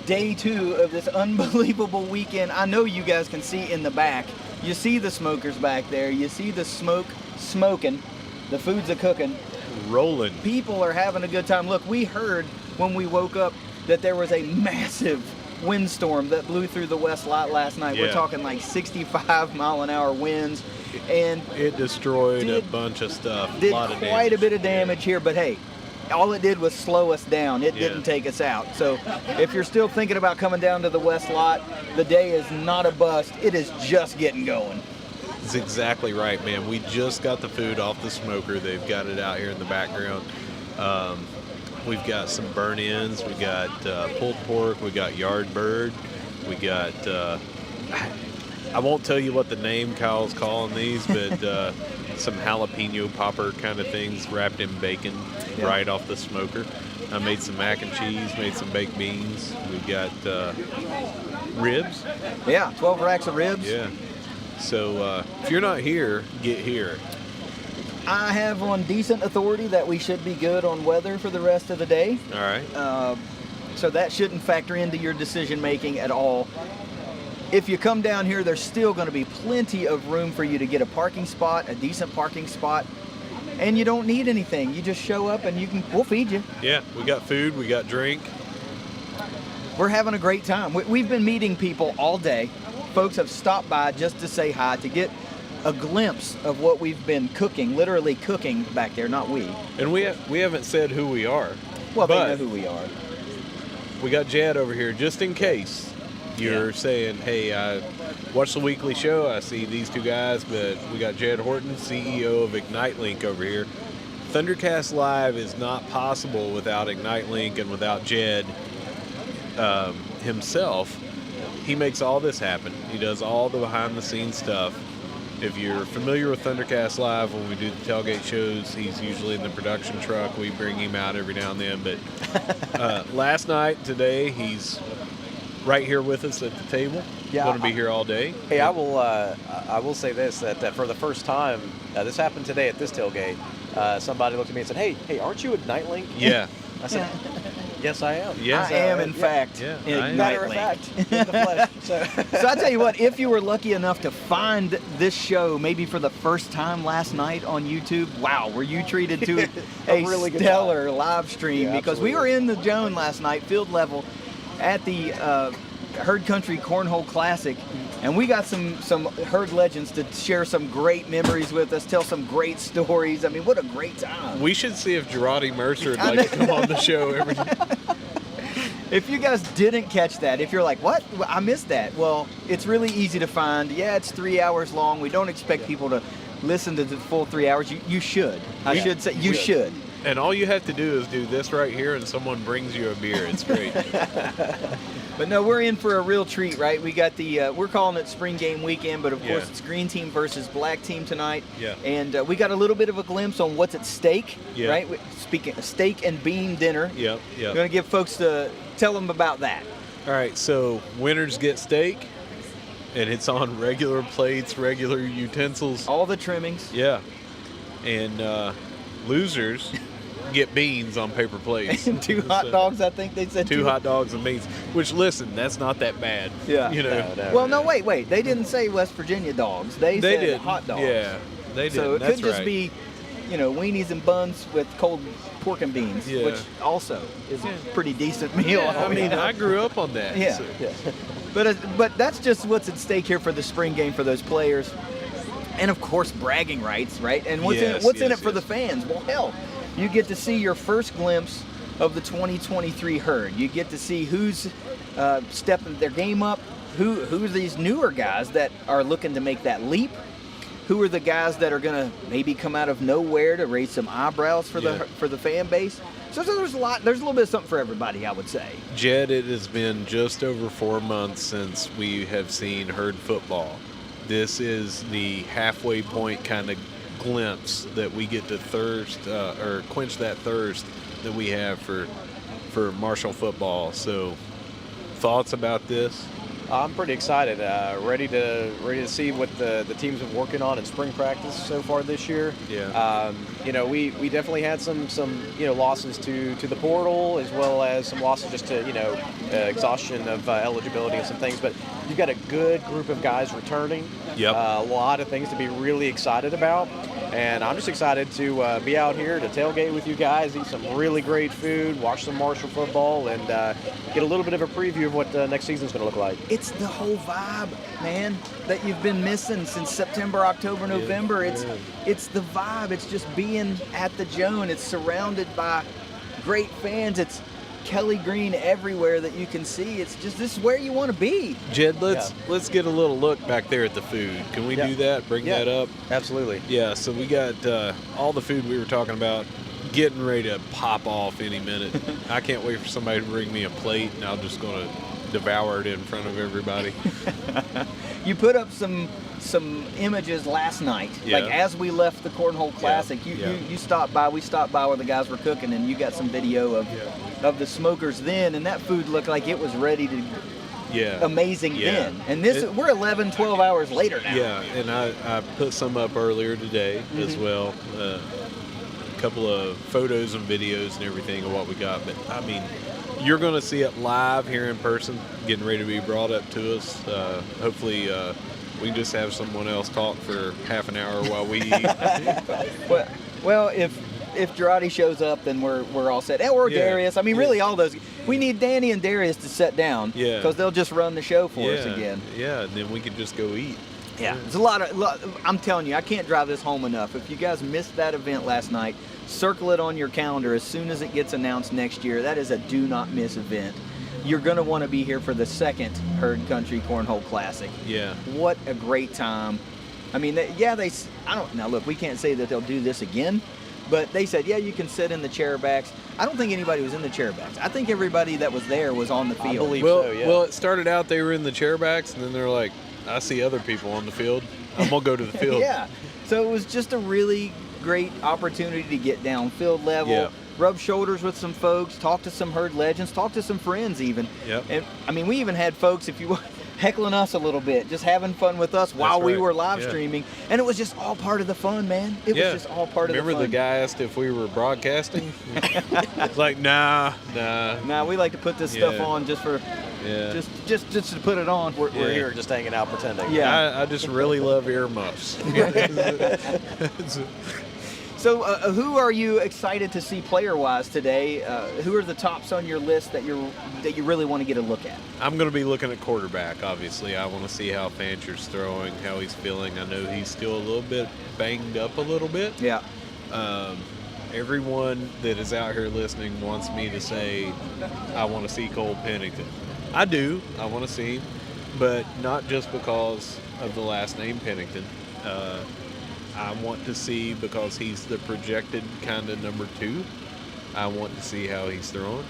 Day 2 of this unbelievable weekend. I know you guys can see in the back. You see the smokers back there. You see the smoke smoking. The food's a-cooking. Rolling. People are having a good time. Look, we heard when we woke up that there was a massive windstorm that blew through the West Lot last night. Yeah. We're talking like 65-mile-an-hour winds. And it destroyed a bunch of stuff. Did a lot of quite a bit of damage here, but hey, all it did was slow us down. It didn't take us out. So if you're still thinking about coming down to the West Lot, the day is not a bust. It is just getting going. That's exactly right, man. We just got the food off the smoker. They've got it out here in the background. We've got some burn-ins. We got pulled pork. We got yard bird. We got, I won't tell you what the name Kyle's calling these, but some jalapeno popper kind of things wrapped in bacon right off the smoker. I made some mac and cheese, made some baked beans. We got ribs. Yeah, 12 racks of ribs. Yeah. So if you're not here, get here. I have on decent authority that we should be good on weather for the rest of the day. All right. So that shouldn't factor into your decision making at all. If you come down here, there's still going to be plenty of room for you to get a parking spot, a decent parking spot, and you don't need anything. You just show up and we'll feed you. Yeah, we got food, we got drink. We're having a great time. We've been meeting people all day. Folks have stopped by just to say hi, to get a glimpse of what we've been cooking, literally cooking back there, not we. And we haven't said who we are. Well, they know who we are. We got Jed over here just in case you're saying, hey, I watch the weekly show, I see these two guys, but we got Jed Horton, CEO of Ignite Link over here. ThunderCast Live is not possible without Ignite Link and without Jed himself. He makes all this happen. He does all the behind-the-scenes stuff. If you're familiar with ThunderCast Live, when we do the tailgate shows, he's usually in the production truck. We bring him out every now and then. But last night, today, he's right here with us at the table. Yeah, going to be here all day. Hey, I will say this, that for the first time, this happened today at this tailgate. Somebody looked at me and said, hey, aren't you Ignite Link? Yeah. I said, yes, I am. Yeah. I am, in fact, Ignite Matter of Link. fact, in the flesh. So I tell you what, if you were lucky enough to find this show maybe for the first time last night on YouTube, wow, were you treated to a really good stellar live stream, Yeah, because we were in the zone last night, field level, at the Herd Country Cornhole Classic, And we got some herd legends to share some great memories with us, tell some great stories. I mean, what a great time. We should see if Girardi Mercer would like to come on the show every time. If you guys didn't catch that, if you're like, what? I missed that. Well, it's really easy to find. Yeah, it's 3 hours long. We don't expect people to listen to the full 3 hours. You should. I should say you should. And all you have to do is do this right here, and someone brings you a beer. It's great. But no, we're in for a real treat, right? We got the, we're calling it Spring Game Weekend, but of course it's green team versus black team tonight. Yeah. And we got a little bit of a glimpse on what's at stake, Yeah. right? Speaking of steak and bean dinner. Yep, We're yep. going to give folks tell them about that. All right, so winners get steak, and it's on regular plates, regular utensils. All the trimmings. Yeah. And losers get beans on paper plates. And 2 hot dogs, I think they said. 2 hot dogs and beans. Which, listen, that's not that bad. Yeah. You know. Well, no, wait. They didn't say West Virginia dogs. They said did. hot dogs. Yeah, they did. So it That's could just right. be, weenies and buns with cold pork and beans, Yeah. which also is a pretty decent meal. Yeah, I mean, I grew up on that. Yeah. so- But that's just what's at stake here for the spring game for those players. And of course, bragging rights, right? And what's in it for the fans? Well, hell, you get to see your first glimpse of the 2023 herd. You get to see who's stepping their game up, who are these newer guys that are looking to make that leap, who are the guys that are going to maybe come out of nowhere to raise some eyebrows for the fan base. So there's a little bit of something for everybody, I would say. Jed, it has been just over 4 months since we have seen herd football. This is the halfway point kind of glimpse that we get to quench that thirst that we have for Marshall football. So, thoughts about this? I'm pretty excited. Ready to see what the teams have been working on in spring practice so far this year. Yeah. We definitely had some losses to the portal, as well as some losses just to exhaustion of eligibility and some things. But you've got a good group of guys returning. Yep. A lot of things to be really excited about. And I'm just excited to be out here to tailgate with you guys, eat some really great food, watch some Marshall football, and get a little bit of a preview of what next season's going to look like. It's the whole vibe, man, that you've been missing since September, October, November. It's the vibe. It's just being at the Joan. It's surrounded by great fans. It's Kelly Green everywhere that you can see. It's just, this is where you want to be. Jed, let's get a little look back there at the food. Can we do that? Bring that up? Absolutely. Yeah, so we got all the food we were talking about getting ready to pop off any minute. I can't wait for somebody to bring me a plate, and I'm just going to devour it in front of everybody. You put up some images last night, like as we left the Cornhole Classic. You stopped by. We stopped by where the guys were cooking, and you got some video of the smokers then, and that food looked like it was ready to. Amazing then. And we're 11, 12 hours later now. Yeah, and I put some up earlier today as well. A couple of photos and videos and everything of what we got. But, I mean, you're going to see it live here in person, getting ready to be brought up to us. Hopefully we can just have someone else talk for half an hour while we eat. Well, if Girardi shows up, then we're all set. Or Darius. I mean, really, all those. We need Danny and Darius to sit down because they'll just run the show for us again. Yeah, and then we can just go eat. Yeah, there's a lot. I'm telling you, I can't drive this home enough. If you guys missed that event last night, circle it on your calendar as soon as it gets announced next year. That is a do not miss event. You're going to want to be here for the second Herd Country Cornhole Classic. Yeah. What a great time. I mean, now look, we can't say that they'll do this again, but they said, you can sit in the chair backs. I don't think anybody was in the chair backs. I think everybody that was there was on the field. I believe well, so, yeah. Well, it started out they were in the chair backs, and then they're like, I see other people on the field. I'm going to go to the field. Yeah. So it was just a really great opportunity to get down field level, rub shoulders with some folks, talk to some herd legends, talk to some friends even. Yep. And I mean, we even had folks, if you want, heckling us a little bit, just having fun with us while we were live streaming. And it was just all part of the fun, man. It was just all part of the fun. Remember the guy asked if we were broadcasting? It's like, nah. Nah, we like to put this stuff on just for just to put it on. We're here just hanging out pretending. Yeah. I just really love earmuffs. So, who are you excited to see player-wise today? Who are the tops on your list that you really want to get a look at? I'm going to be looking at quarterback, obviously. I want to see how Fancher's throwing, how he's feeling. I know he's still a little bit banged up a little bit. Yeah. Everyone that is out here listening wants me to say, I want to see Cole Pennington. I do. I want to see him, but not just because of the last name Pennington. I want to see because he's the projected kind of number 2. I want to see how he's throwing.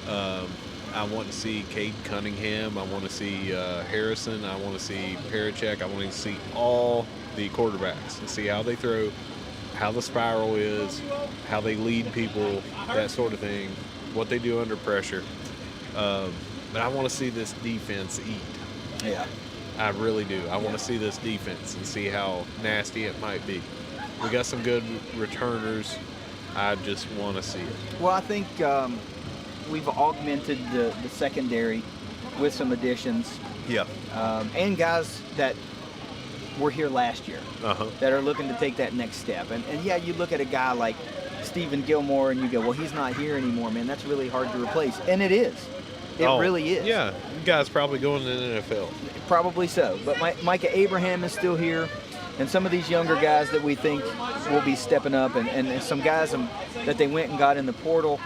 I want to see Cade Cunningham. I want to see Harrison. I want to see Parachek. I want to see all the quarterbacks and see how they throw, how the spiral is, how they lead people, that sort of thing, what they do under pressure. But I want to see this defense eat. Yeah. I really do. I want to see this defense and see how nasty it might be. We got some good returners. I just want to see it. Well, I think we've augmented the secondary with some additions. Yeah. And guys that were here last year Uh-huh. that are looking to take that next step. And yeah, you look at a guy like Stephen Gilmore and you go, well, he's not here anymore, man. That's really hard to replace. And it is. It really is. Yeah. You guys probably going to the NFL. Probably so. But Micah Abraham is still here. And some of these younger guys that we think will be stepping up and some guys that they went and got in the portal.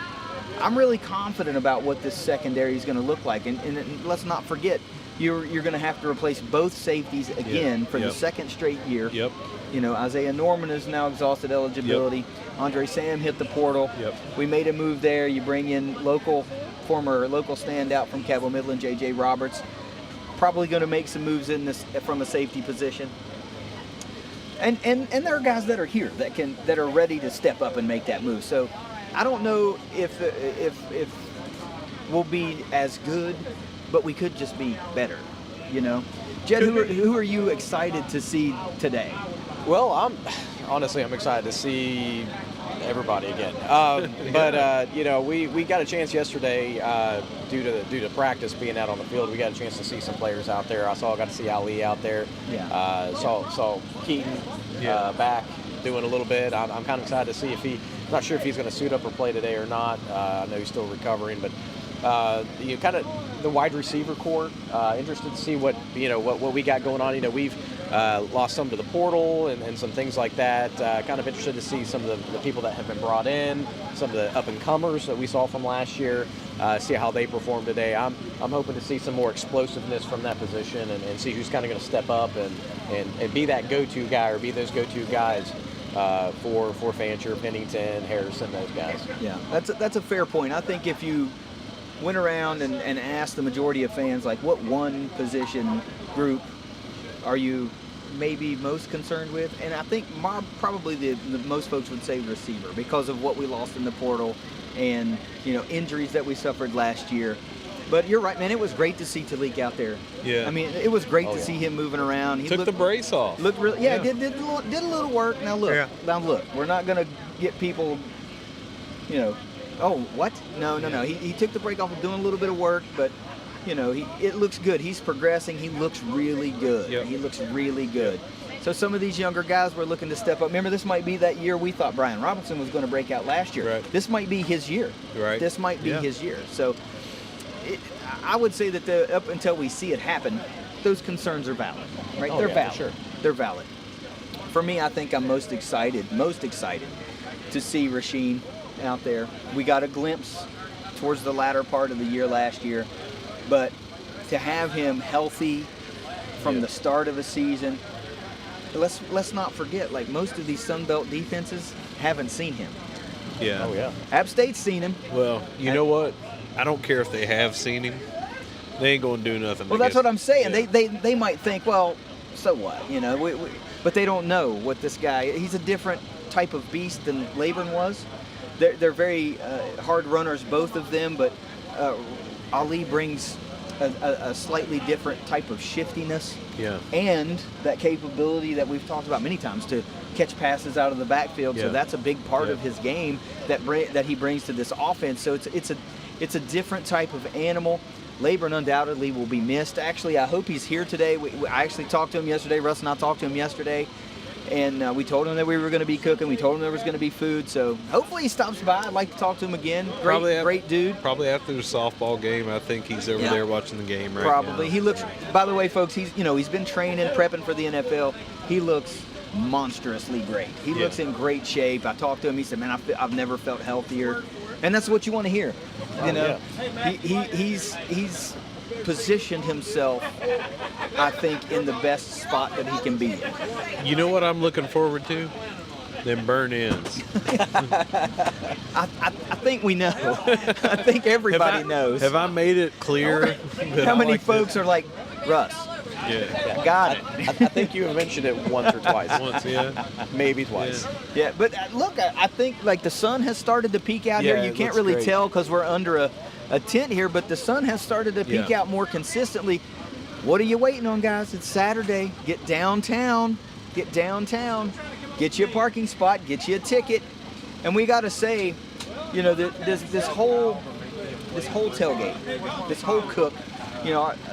I'm really confident about what this secondary is going to look like. And let's not forget, you're going to have to replace both safeties again for the second straight year. Yep. You know, Isaiah Norman is now exhausted eligibility. Yep. Andre Sam hit the portal. Yep. We made a move there. You bring in former local standout from Cadwell Midland, J.J. Roberts. Probably going to make some moves in this from a safety position. And there are guys that are here that are ready to step up and make that move. So I don't know if we'll be as good, but we could just be better, you know. Jed, who are you excited to see today? Well, I'm excited to see everybody again. But you know, we got a chance yesterday due to practice being out on the field. We got a chance to see some players out there. I got to see Ali out there. Yeah. Saw Keaton back doing a little bit. I'm kind of excited to see if not sure if he's going to suit up or play today or not. I know he's still recovering, but kind of the wide receiver core. Interested to see what we got going on. You know, we've lost some to the portal and some things like that. Kind of interested to see some of the people that have been brought in, some of the up and comers that we saw from last year. See how they perform today. I'm hoping to see some more explosiveness from that position and see who's kind of going to step up and be that go-to guy or be those go-to guys for Fancher, Pennington, Harrison, those guys. Yeah, that's a fair point. I think if you went around and asked the majority of fans, like, what one position group are you maybe most concerned with? And I think probably the most folks would say receiver because of what we lost in the portal and, you know, injuries that we suffered last year. But you're right, man. It was great to see Talik out there. Yeah. I mean, it was great to see him moving around. He took the brace off. Looked really, did a little work. Now look, we're not gonna get people, you know, oh, what? No. He took the break off of doing a little bit of work, but, you know, it looks good. He's progressing. He looks really good. Yep. He looks really good. So some of these younger guys were looking to step up. Remember, this might be that year we thought Brian Robinson was going to break out last year. Right. This might be his year. Right. This might be his year. So I would say that up until we see it happen, those concerns are valid, right? Oh, They're yeah, valid. for sure. They're valid. For me, I think I'm most excited to see Rasheen out there. We got a glimpse towards the latter part of the year last year, but to have him healthy from the start of a season, let's not forget, like, most of these Sun Belt defenses haven't seen him. Yeah. Oh yeah. App State's seen him. Well, you know what? I don't care if they have seen him. They ain't going to do nothing. Well, that's what I'm saying. Yeah. They might think, well, so what? You know, but they don't know what this guy. He's a different type of beast than Laburn was. They're very hard runners, both of them. But Ali brings a slightly different type of shiftiness. Yeah. And that capability that we've talked about many times to catch passes out of the backfield. Yeah. So that's a big part of his game that he brings to this offense. So it's a different type of animal. Laburn undoubtedly will be missed. Actually, I hope he's here today. I actually talked to him yesterday. Russ and I talked to him yesterday. And we told him that we were going to be cooking. We told him there was going to be food. So hopefully he stops by. I'd like to talk to him again. Great dude. Probably after the softball game. I think he's over there watching the game right now. Probably. He looks. By the way, folks, he's been training, prepping for the NFL. He looks monstrously great. He looks in great shape. I talked to him. He said, "Man, I've never felt healthier," and that's what you want to hear. He's positioned himself, I think, in the best spot that he can be in. You know what I'm looking forward to? Them burn-ins. I think we know. I think everybody knows. Have I made it clear? How many folks are like, Russ? Yeah. Got it. I think you have mentioned it once or twice. Once, yeah. Maybe twice. Yeah, but look, I think like the sun has started to peek out here. You it can't looks really great. tell because we're under a tent here, but the sun has started to peek out more consistently. What are you waiting on, guys? It's Saturday. Get downtown. Get downtown. Get you a parking spot. Get you a ticket. And we got to say, this whole tailgate, this whole cook,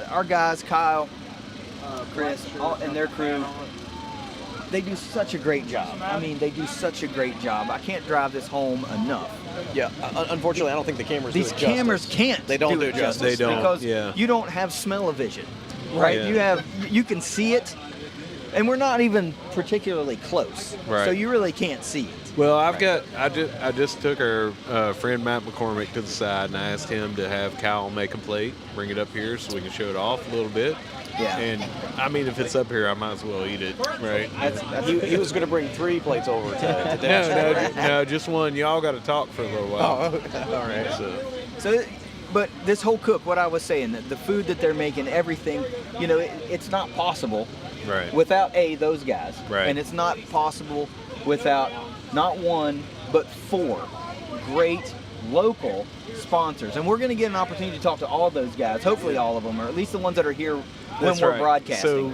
our guys, Kyle, Chris, and their crew, they do such a great job. I mean, they do such a great job. I can't drive this home enough. Yeah, unfortunately, I don't think the cameras These do it justice. cameras can't. They don't do do it it justice. They don't, because you don't have smell-o-vision, right? Yeah. You can see it, and we're not even particularly close, Right. so you really can't see it. Well, I just took our friend Matt McCormick to the side and I asked him to have Kyle make a plate, bring it up here so we can show it off a little bit. Yeah. And I mean, if it's up here, I might as well eat it, right? He was going to bring 3 plates over to Dash. No, just one. Y'all got to talk for a little while. Oh, all right. So, but this whole cook, what I was saying, the food that they're making, everything, it's not possible Right. without those guys, Right. and it's not possible without not one but 4 great local sponsors. And we're going to get an opportunity to talk to all those guys, hopefully all of them, or at least the ones that are here when That's we're right. broadcasting. So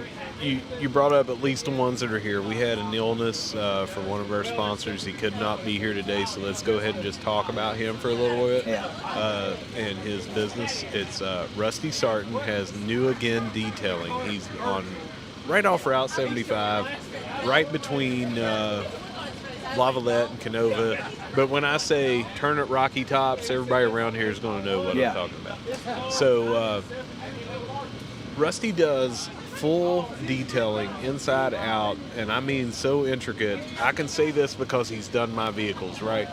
you brought up at least the ones that are here. We had an illness for one of our sponsors. He could not be here today, so let's go ahead and just talk about him for a little bit. And his business. It's Rusty Sarton has New Again Detailing. He's on right off Route 75, right between Lavalette and Canova. But when I say turn at Rocky Tops, everybody around here is going to know what I'm talking about. So Rusty does full detailing inside out, and I mean so intricate. I can say this because he's done my vehicles, right?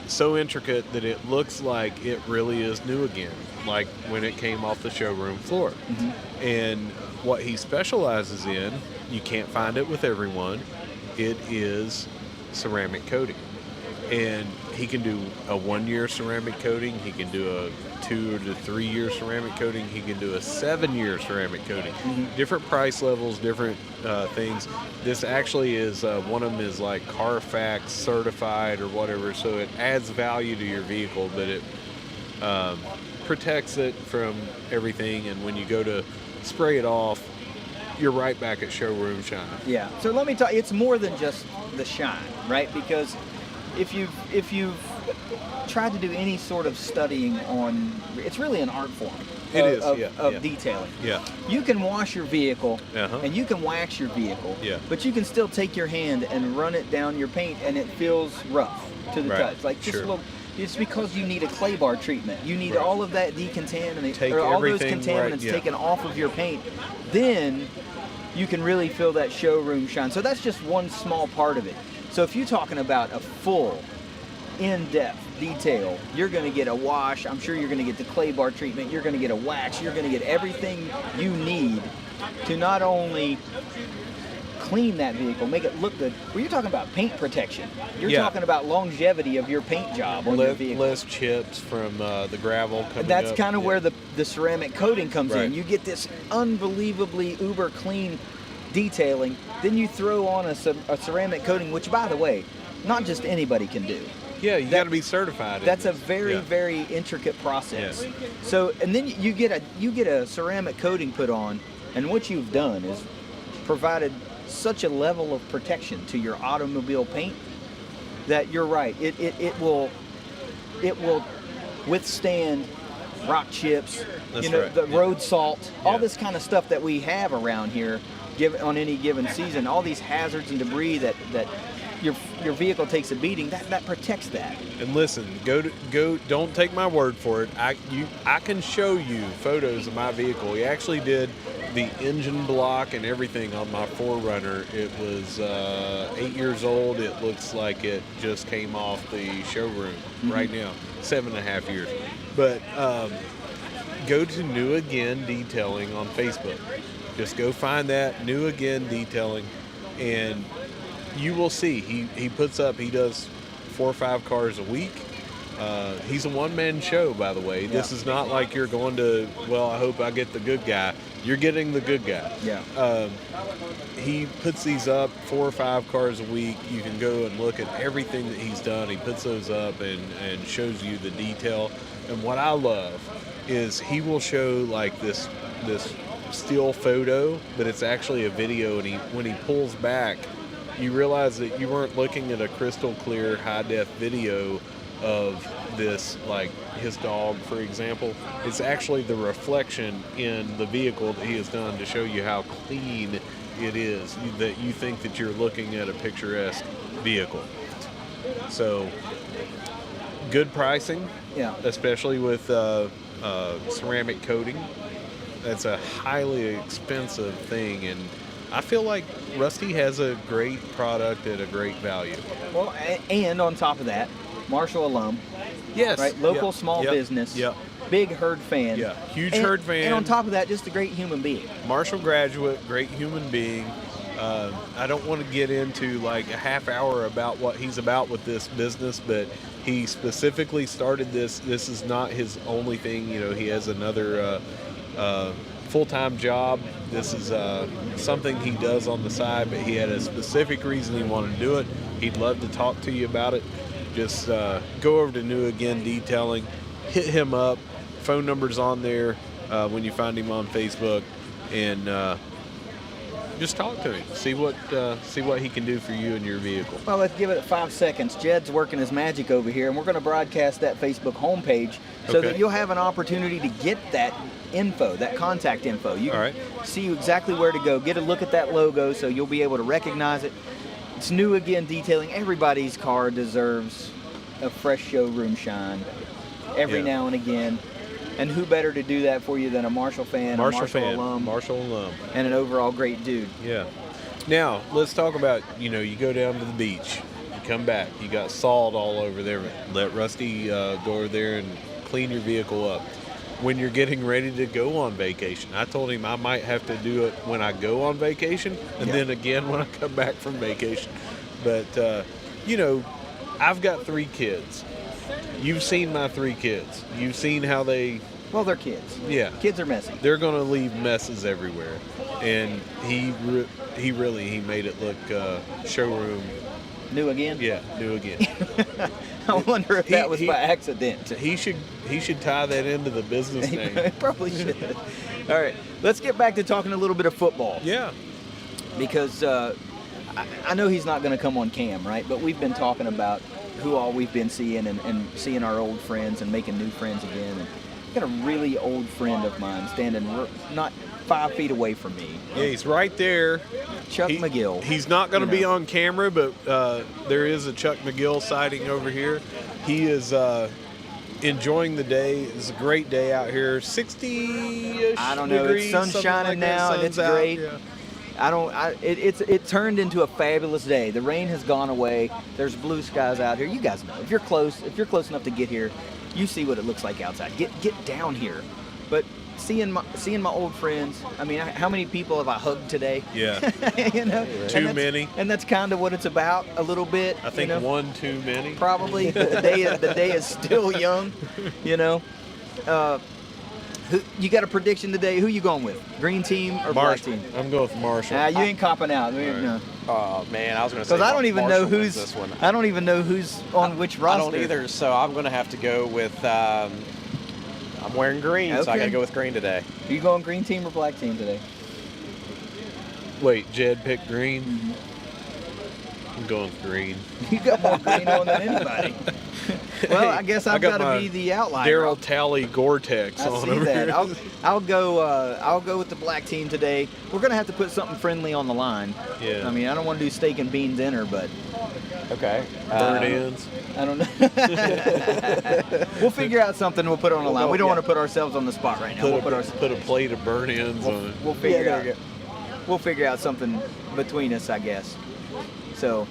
So intricate that it looks like it really is new again, like when it came off the showroom floor. Mm-hmm. And what he specializes in, you can't find it with everyone, it is ceramic coating. And he can do a 1-year ceramic coating, he can do a 2 to 3 year ceramic coating, he can do a 7-year ceramic coating. Mm-hmm. Different price levels, different things. This actually is, one of them is like Carfax certified or whatever, so it adds value to your vehicle, but it protects it from everything, and when you go to spray it off, you're right back at showroom shine. Yeah. So let me tell you, it's more than just the shine, right? Because if you've tried to do any sort of studying on, it's really an art form. Of detailing. Yeah. You can wash your vehicle Uh-huh. and you can wax your vehicle. Yeah. But you can still take your hand and run it down your paint and it feels rough to the Right. touch. Like just a little. It's because you need a clay bar treatment. You need all of that decontaminate, or all those contaminants taken off of your paint. Then you can really feel that showroom shine. So that's just one small part of it. So if you're talking about a full, in-depth detail, you're going to get a wash. I'm sure you're going to get the clay bar treatment. You're going to get a wax. You're going to get everything you need to not only clean that vehicle, make it look good. Well, you're talking about paint protection. You're talking about longevity of your paint job on your vehicle. Less chips from the gravel coming That's up. kind of where the ceramic coating comes Right. in. You get this unbelievably uber clean detailing. Then you throw on a ceramic coating, which, by the way, not just anybody can do. Yeah, you got to be certified. That's a very, very intricate process. Yeah. So, and then you get a ceramic coating put on, and what you've done is provided such a level of protection to your automobile paint that you're right. It will withstand rock chips, That's the right. road salt, all Yeah. this kind of stuff that we have around here. on any given season, all these hazards and debris that your vehicle takes a beating, that protects that. And listen, go. Don't take my word for it. I can show you photos of my vehicle. We actually did the engine block and everything on my 4Runner. It was 8 years old. It looks like it just came off the showroom right now. 7.5 years. But go to New Again Detailing on Facebook. Just go find that, New Again Detailing, and you will see he puts up, he does 4 or 5 cars a week. He's a one-man show, by the way. Yeah. This is not like you're going to, well, I hope I get the good guy. You're getting the good guy. Yeah. He puts these up 4 or 5 cars a week. You can go and look at everything that he's done. He puts those up and shows you the detail. And what I love is he will show like this still photo, but it's actually a video, and when he pulls back, you realize that you weren't looking at a crystal clear high-def video of this, like his dog, for example. It's actually the reflection in the vehicle that he has done to show you how clean it is, that you think that you're looking at a picturesque vehicle. So, good pricing, yeah, especially with ceramic coating. That's a highly expensive thing, and I feel like Rusty has a great product at a great value. Well, and on top of that, Marshall alum. Yes. Right? Local small business. Yep. Big herd fan. Yeah. Huge herd fan. And on top of that, just a great human being. Marshall graduate, great human being. I don't want to get into like a half hour about what he's about with this business, but he specifically started this. This is not his only thing. You know, he has another full-time job. This is something he does on the side, but he had a specific reason he wanted to do it. He'd love to talk to you about it. Just go over to New Again Detailing, hit him up. Phone number's on there when you find him on Facebook, and just talk to him. See what he can do for you and your vehicle. Well, let's give it 5 seconds. Jed's working his magic over here, and we're going to broadcast that Facebook homepage so that you'll have an opportunity to get that info, that contact info. You can see exactly where to go. Get a look at that logo so you'll be able to recognize it. It's New Again Detailing. Everybody's car deserves a fresh showroom shine every now and again. And who better to do that for you than a Marshall fan, a Marshall alum, and an overall great dude. Yeah. Now, let's talk about, you go down to the beach, you come back, you got salt all over there. Let Rusty go over there and clean your vehicle up. When you're getting ready to go on vacation, I told him I might have to do it when I go on vacation, and then again when I come back from vacation. But, I've got 3 kids. You've seen my 3 kids. You've seen how they... Well, they're kids. Yeah. Kids are messy. They're going to leave messes everywhere. And he made it look showroom. New again? Yeah, new again. I wonder if that was by accident. He should tie that into the business name. He probably should. All right. Let's get back to talking a little bit of football. Yeah. Because I know he's not going to come on cam, right? But we've been talking about who all we've been seeing and seeing our old friends and making new friends again. And I've got a really old friend of mine standing not 5 feet away from me. Yeah, he's right there. Chuck McGill. He's not going to be on camera, but there is a Chuck McGill sighting over here. He is enjoying the day. It's a great day out here. 60-ish I don't know. degrees, It's sun shining now, and it's great. Yeah. It turned into a fabulous day. The rain has gone away. There's blue skies out here. You guys know, if you're close enough to get here, you see what it looks like outside. Get down here. But seeing my old friends, I mean, how many people have I hugged today? Yeah. Too many. And that's kind of what it's about a little bit. I think one too many. Probably. The day is still young. You got a prediction today? Who you going with? Green team or black team? I'm going with Marshall. You ain't copping out. No. Oh man, I was going to say. Because I don't even know who's this one. I don't even know who's on which roster. I don't either. So I'm going to have to go with. I'm wearing green, so I got to go with green today. Are you going green team or black team today? Wait, Jed picked green. Mm-hmm. I'm going with green. You got more green on than anybody. Well, I guess I've got to my be the outlier. Daryl Talley Gore-Tex I on see him. that. I'll go with the black team today. We're gonna have to put something friendly on the line. Yeah. I mean, I don't want to do steak and bean dinner, but Okay. Burnt ends. I don't know. We'll figure out something. We'll put it on the line. We don't want to put ourselves on the spot right now. Put a plate of burnt ends on it. We'll figure out. We'll figure out something between us, I guess. So,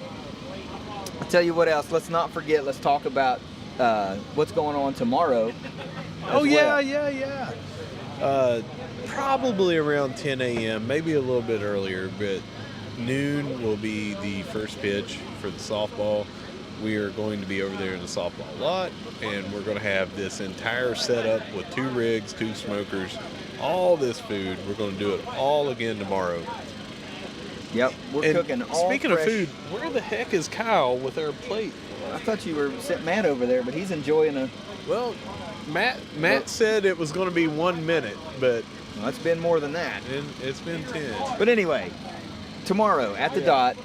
I'll tell you what else. Let's not forget. Let's talk about what's going on tomorrow. Yeah. Probably around 10 a.m., maybe a little bit earlier, but noon will be the first pitch for the softball. We are going to be over there in the softball lot, and we're going to have this entire setup with 2 rigs, 2 smokers, all this food. We're going to do it all again tomorrow. Yep, we're cooking all Speaking fresh. of food, where the heck is Kyle with our plate? I thought you were sitting Matt over there, but he's enjoying a. Well, Matt said it was going to be 1 minute, but Well, it's been more than that. it's been 10. But anyway, tomorrow at the dot,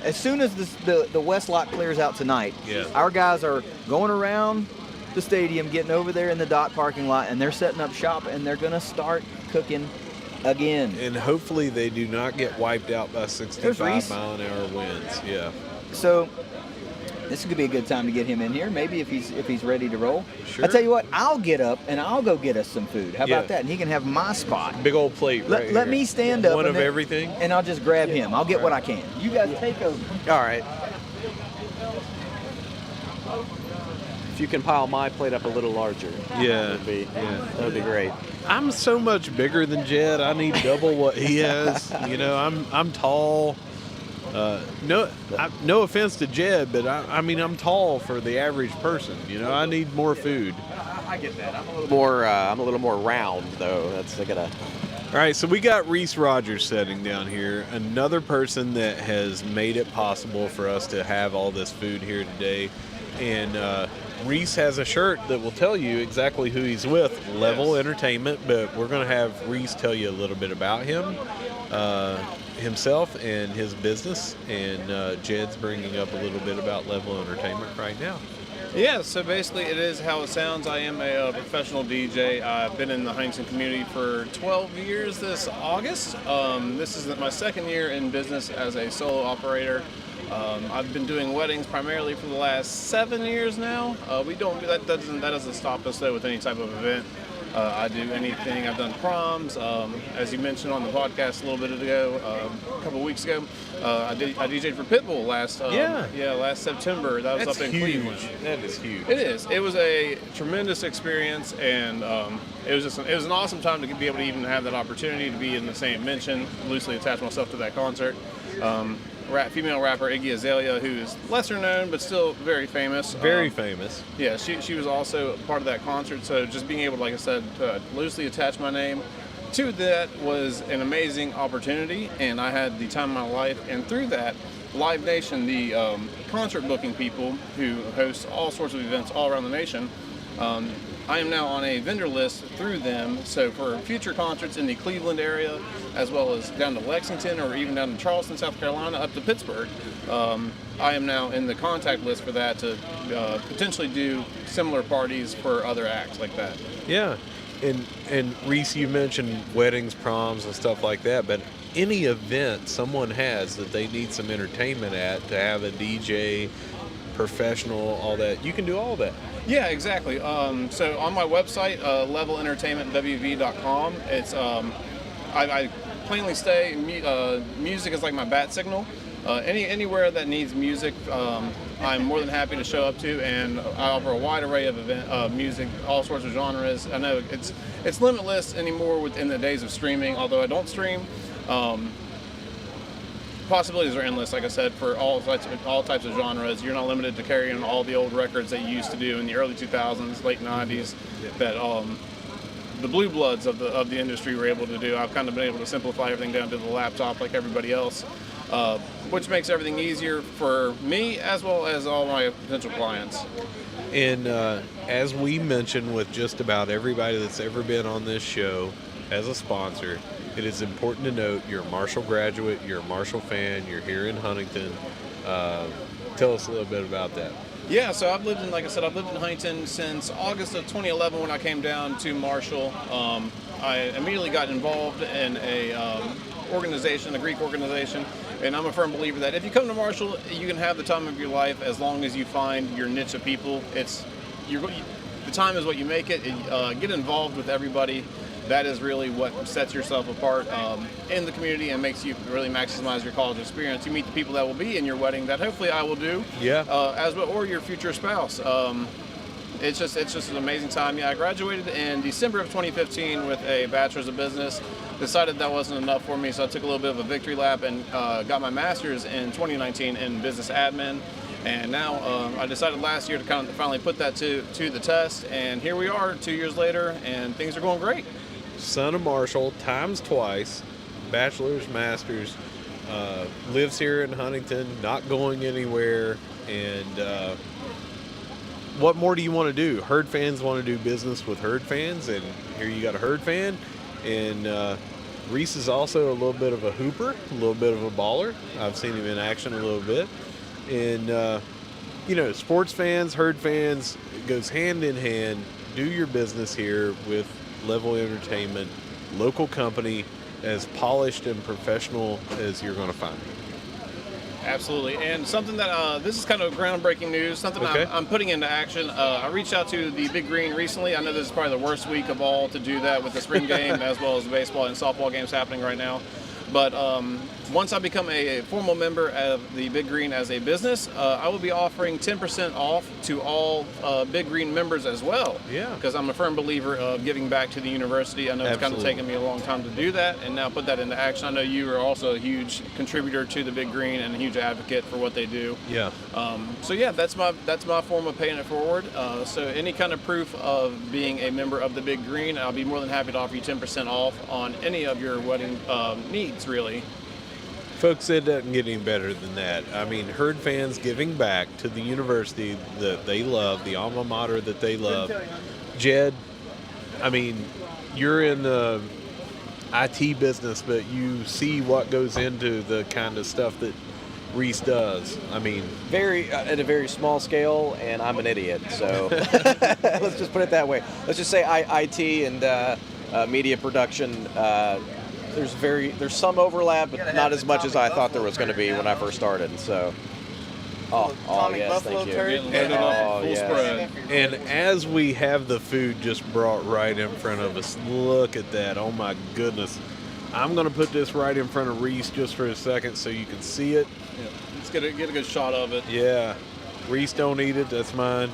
as soon as the west lot clears out tonight, our guys are going around the stadium, getting over there in the dot parking lot, and they're setting up shop, and they're going to start cooking again. And hopefully they do not get wiped out by 65-mile-an-hour winds. Yeah. So this could be a good time to get him in here, maybe if he's ready to roll. Sure. I tell you what, I'll get up and I'll go get us some food. How about that? And he can have my spot. Big old plate right here. Let me stand up. One of everything. And I'll just grab him. I'll get what I can. You guys take over. All right. If you can pile my plate up a little larger, that would be great. I'm so much bigger than Jed. I need double what he has. You know, I'm tall. No offense to Jed, but I mean I'm tall for the average person. You know, I need more food. I get that. I'm a little more round though. I gotta. All right, so we got Reese Rogers sitting down here, another person that has made it possible for us to have all this food here today. And Reese has a shirt that will tell you exactly who he's with, Level Entertainment, but we're going to have Reese tell you a little bit about him, himself and his business, and Jed's bringing up a little bit about Level Entertainment right now. Yeah, so basically it is how it sounds. I am a professional DJ. I've been in the Huntington community for 12 years this August. This is my second year in business as a solo operator. I've been doing weddings primarily for the last 7 years now. That doesn't stop us though with any type of event. I do anything. I've done proms. As you mentioned on the podcast a little bit ago, a couple of weeks ago, I DJ'd for Pitbull last September. That was That's up in huge. Cleveland. That is huge. It is. It was a tremendous experience, and it was an awesome time to be able to even have that opportunity to be in the same mention. Loosely attach myself to that concert. Female rapper Iggy Azalea, who is lesser known but still very famous. Very famous. Yeah, she was also part of that concert. So just being able, like I said, to loosely attach my name to that was an amazing opportunity, and I had the time of my life. And through that, Live Nation, the concert booking people who host all sorts of events all around the nation, I am now on a vendor list through them, so for future concerts in the Cleveland area, as well as down to Lexington or even down to Charleston, South Carolina, up to Pittsburgh, I am now in the contact list for that to potentially do similar parties for other acts like that. Yeah, and Reese, you mentioned weddings, proms, and stuff like that, but any event someone has that they need some entertainment at, to have a DJ, professional, all that, you can do all that. Yeah, exactly. So on my website, levelentertainmentwv.com, it's I plainly say music is like my bat signal. Anywhere that needs music, I'm more than happy to show up to, and I offer a wide array of music, all sorts of genres. I know it's limitless anymore within the days of streaming, although I don't stream. Possibilities are endless, like I said, for all types of genres. You're not limited to carrying all the old records that you used to do in the early 2000s, late 90s, that the blue bloods of the industry were able to do. I've kind of been able to simplify everything down to the laptop like everybody else, which makes everything easier for me as well as all my potential clients. And as we mentioned with just about everybody that's ever been on this show as a sponsor, it is important to note you're a Marshall graduate, you're a Marshall fan, you're here in Huntington. Tell us a little bit about that. Yeah, so I've lived in, like I said, I've lived in Huntington since August of 2011 when I came down to Marshall. I immediately got involved in a organization, a Greek organization, and I'm a firm believer that if you come to Marshall, you can have the time of your life as long as you find your niche of people. The time is what you make it. Get involved with everybody. That is really what sets yourself apart in the community and makes you really maximize your college experience. You meet the people that will be in your wedding that hopefully I will do, as well, or your future spouse. It's just an amazing time. Yeah, I graduated in December of 2015 with a bachelor's of business. Decided that wasn't enough for me, so I took a little bit of a victory lap and got my master's in 2019 in business admin. And now I decided last year to kind of finally put that to the test, and here we are 2 years later, and things are going great. Son of Marshall, times twice, bachelor's, master's, lives here in Huntington, not going anywhere, and what more do you want to do? Herd fans want to do business with herd fans, and here you got a herd fan, and Reese is also a little bit of a hooper, a little bit of a baller. I've seen him in action a little bit, and sports fans, herd fans, it goes hand in hand. Do your business here with Level Entertainment, local company, as polished and professional as you're going to find. Absolutely, and something that this is kind of groundbreaking news, something I'm putting into action. I reached out to the Big Green recently. I know this is probably the worst week of all to do that with the spring game as well as the baseball and softball games happening right now. But once I become a formal member of the Big Green as a business, I will be offering 10% off to all Big Green members as well. Yeah. Because I'm a firm believer of giving back to the university. I know it's kind of taken me a long time to do that, and now put that into action. I know you are also a huge contributor to the Big Green and a huge advocate for what they do. Yeah. So yeah, that's my form of paying it forward. So any kind of proof of being a member of the Big Green, I'll be more than happy to offer you 10% off on any of your wedding needs, really. Folks, it doesn't get any better than that. I mean, herd fans giving back to the university that they love, the alma mater that they love. Jed, I mean, you're in the IT business, but you see what goes into the kind of stuff that Reese does. I mean, At a very small scale, and I'm an idiot. So let's just put it that way. Let's just say IT and media production. There's some overlap, but not as much as I thought there was going to be when I first started. So, yes, thank you. And as we have the food just brought right in front of us, look at that! Oh my goodness! I'm going to put this right in front of Reese just for a second so you can see it. Yeah. Let's get a good shot of it. Yeah, Reese, don't eat it. That's mine.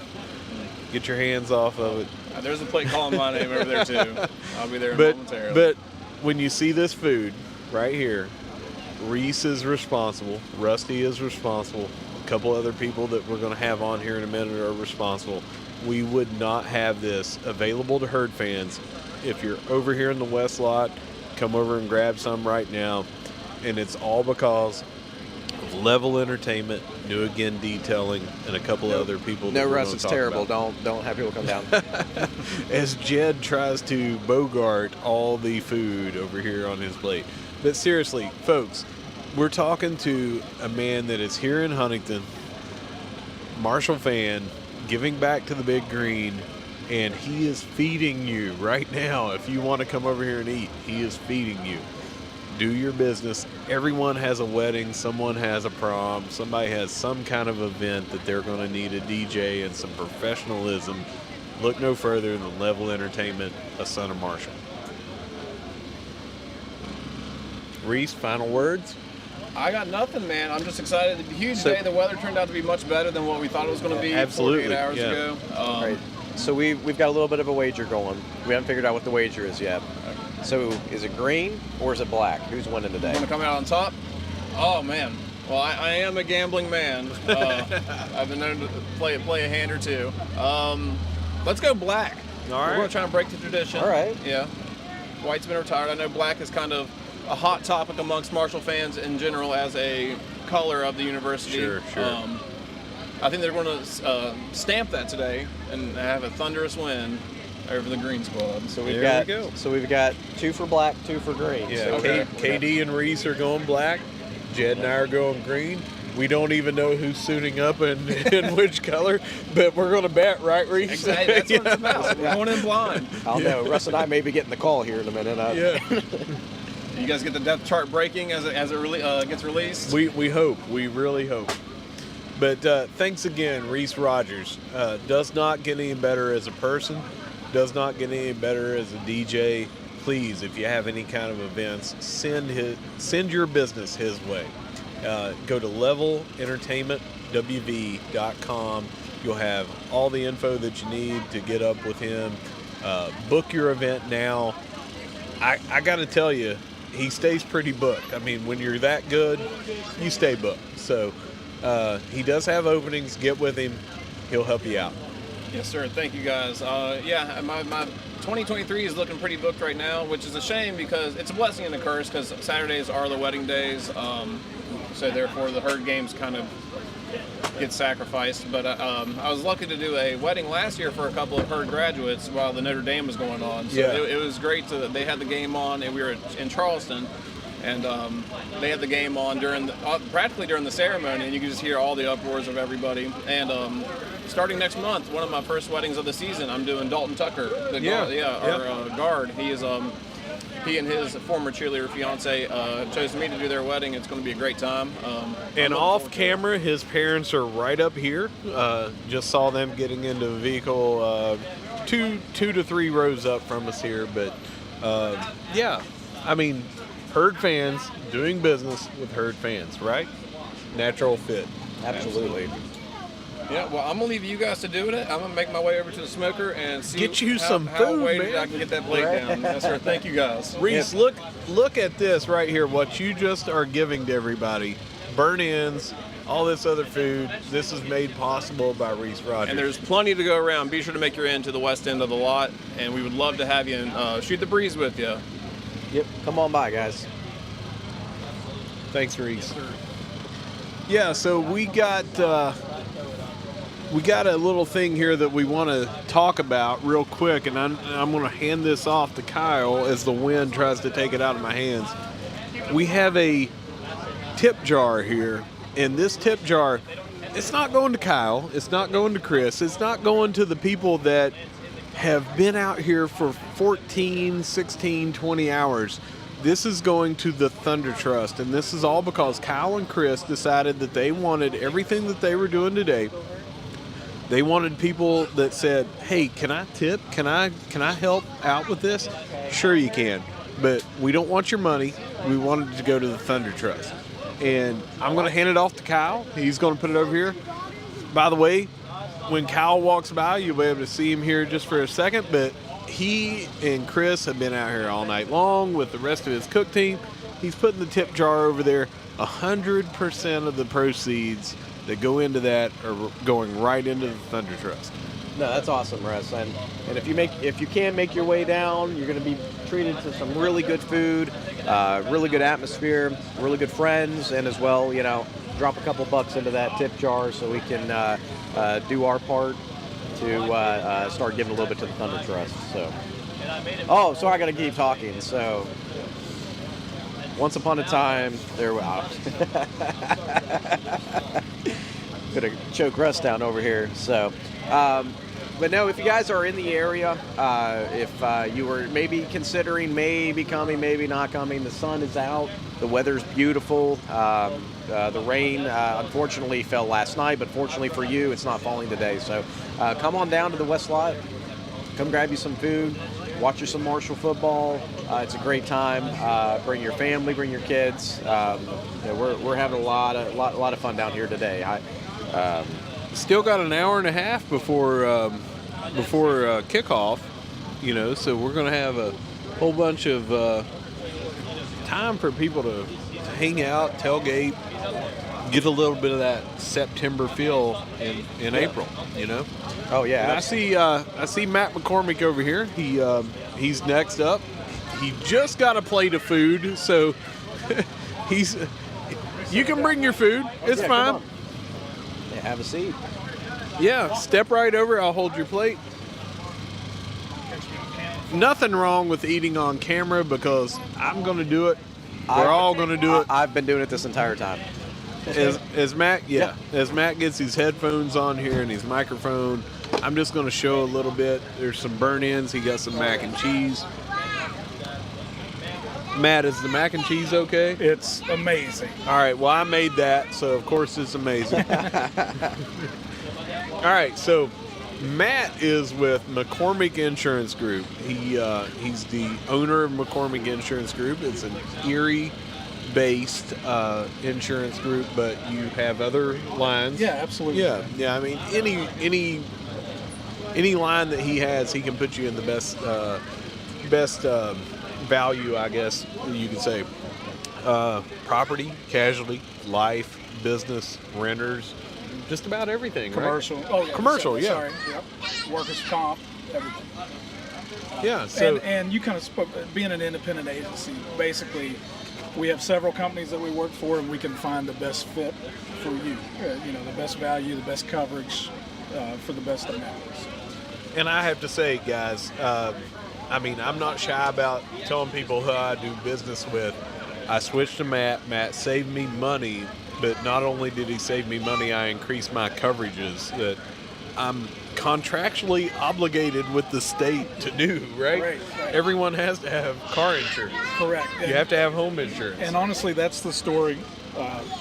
Get your hands off of it. There's a plate calling my name over there too. I'll be there momentarily. But when you see this food right here, Reese is responsible, Rusty is responsible, a couple other people that we're going to have on here in a minute are responsible. We would not have this available to herd fans. If you're over here in the West Lot, come over and grab some right now. And it's all because of Level Entertainment, New Again Detailing, and a couple other people. No, Russ, it's terrible. Don't have people come down. As Jed tries to bogart all the food over here on his plate. But seriously, folks, we're talking to a man that is here in Huntington, Marshall fan, giving back to the Big Green, and he is feeding you right now. If you want to come over here and eat, he is feeding you. Do your business. Everyone has a wedding. Someone has a prom. Somebody has some kind of event that they're going to need a DJ and some professionalism. Look no further than Level Entertainment, a son of Marshall. Reese, final words? I got nothing, man. I'm just excited. It's a huge day. The weather turned out to be much better than what we thought it was going to be 48 hours ago. Right. So we've got a little bit of a wager going. We haven't figured out what the wager is yet. So is it green or is it black? Who's winning today? Want to come out on top? Oh, man. Well, I am a gambling man. I've been known to play a hand or two. Let's go black. All right. We're going to try and break the tradition. All right. Yeah. White's been retired. I know black is kind of a hot topic amongst Marshall fans in general as a color of the university. Sure. I think they're going to stamp that today and have a thunderous win over the Green squad. So we've got 2 for black, 2 for green. Yeah. So KD and Reese are going black. Jed and I are going green. We don't even know who's suiting up in which color, but we're going to bet, right, Reese? Exactly. That's what it's about. We're going in blind. I'll know. Russ and I may be getting the call here in a minute. Yeah. You guys get the depth chart breaking as it gets released? We hope. We really hope. But thanks again, Reese Rogers. Does not get any better as a person. Does not get any better as a DJ. Please, if you have any kind of events, send your business his way. Go to levelentertainmentwv.com. You'll have all the info that you need to get up with him. Book your event now. I got to tell you, he stays pretty booked. I mean, when you're that good, you stay booked. So he does have openings. Get with him. He'll help you out. Yes, sir. Thank you, guys. Yeah, my 2023 is looking pretty booked right now, which is a shame because it's a blessing and a curse because Saturdays are the wedding days. So therefore, the herd games kind of get sacrificed. But I was lucky to do a wedding last year for a couple of herd graduates while the Notre Dame was going on. So it was great. They had the game on, and we were in Charleston. And they had the game on practically during the ceremony, and you could just hear all the uproars of everybody. And starting next month, one of my first weddings of the season, I'm doing Dalton Tucker, our guard. He and his former cheerleader fiance chose me to do their wedding. It's going to be a great time. And off camera, his parents are right up here. Just saw them getting into a vehicle 2 to 3 rows up from us here. But yeah, I mean, herd fans doing business with herd fans, right? Natural fit. Absolutely. Yeah, well, I'm gonna leave you guys to do it. I'm gonna make my way over to the smoker and see Get you how some food, weighted man. I can get that plate down. Yes, sir. Thank you, guys. Reese, look at this right here. What you just are giving to everybody: burn-ins, all this other food. This is made possible by Reese Rogers. And there's plenty to go around. Be sure to make your end to the west end of the lot, and we would love to have you and shoot the breeze with you. Yep. Come on by, guys. Thanks, Reese. Yeah, so we got a little thing here that we want to talk about real quick, and I'm going to hand this off to Kyle as the wind tries to take it out of my hands. We have a tip jar here, and this tip jar, it's not going to Kyle, it's not going to Chris, it's not going to the people that have been out here for 14, 16, 20 hours. This is going to the Thunder Trust, and this is all because Kyle and Chris decided that they wanted everything that they were doing today. They wanted people that said, hey, can I tip? Can I help out with this? Sure you can, but we don't want your money. We want it to go to the Thunder Trust. And I'm going to hand it off to Kyle. He's going to put it over here. By the way, when Kyle walks by, you'll be able to see him here just for a second, but he and Chris have been out here all night long with the rest of his cook team. He's putting the tip jar over there. 100% of the proceeds that go into that are going right into the Thunder Trust. No, that's awesome, Russ. And if you can make your way down, you're going to be treated to some really good food, really good atmosphere, really good friends, and as well, drop a couple bucks into that tip jar so we can do our part to start giving a little bit to the Thunder Trust. So, so I got to keep talking. So, once upon a time, there was. Gonna choke Russ down over here. So, but no, if you guys are in the area, if you were maybe considering maybe coming, maybe not coming, the sun is out, the weather's beautiful. The rain unfortunately fell last night, but fortunately for you, it's not falling today. So come on down to the West Lot, come grab you some food, watch you some Marshall football. It's a great time. Bring your family, bring your kids. We're having a lot of fun down here today. Still got an hour and a half before kickoff, so we're going to have a whole bunch of time for people to hang out, tailgate, get a little bit of that September feel in April, Oh yeah. And I see Matt McCormick over here. He's next up. He just got a plate of food, so you can bring your food. It's fine. Yeah, have a seat. Yeah, step right over. I'll hold your plate. Nothing wrong with eating on camera because I'm going to do it. We're all going to do it. I've been doing it this entire time. As Matt as Matt gets his headphones on here and his microphone, I'm just going to show a little bit. There's some burn ends. He got some mac and cheese. Matt, is the mac and cheese okay? It's amazing. All right, well, I made that, so of course it's amazing. All right, so Matt is with McCormick Insurance Group. He's the owner of McCormick Insurance Group. It's an Erie-based insurance group, but you have other lines. Yeah, absolutely. Yeah. I mean, any line that he has, he can put you in the best value, I guess you could say. Property, casualty, life, business, renters, just about everything. Commercial. Right? Oh, yeah. Commercial, yeah. Sorry. Yep. Workers' comp, everything. Yeah. So And you kind of spoke, being an independent agency, basically, we have several companies that we work for, and we can find the best fit for you. The best value, the best coverage for the best amount. and I have to say, guys, I mean, I'm not shy about telling people who I do business with. I switched to Matt. Matt saved me money, but not only did he save me money, I increased my coverages that I'm contractually obligated with the state to do, right? Right. Everyone has to have car insurance. Correct. You have to have home insurance. And honestly, that's the story,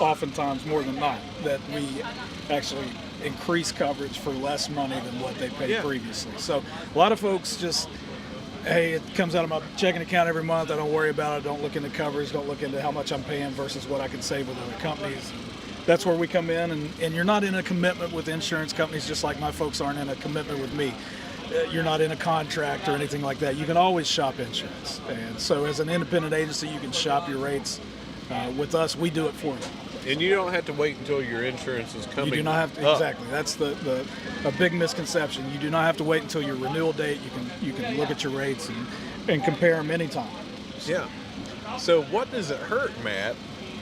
oftentimes more than not, that we actually increase coverage for less money than what they paid previously. So a lot of folks just, hey, it comes out of my checking account every month. I don't worry about it. Don't look into coverage. Don't look into how much I'm paying versus what I can save with other companies. That's where we come in, and you're not in a commitment with insurance companies just like my folks aren't in a commitment with me. You're not in a contract or anything like that. You can always shop insurance. And so as an independent agency, you can shop your rates. With us, we do it for you. And you don't have to wait until your insurance is coming. You do not have to, exactly. That's a big misconception. You do not have to wait until your renewal date. You can look at your rates and compare them anytime. Yeah. So what does it hurt, Matt,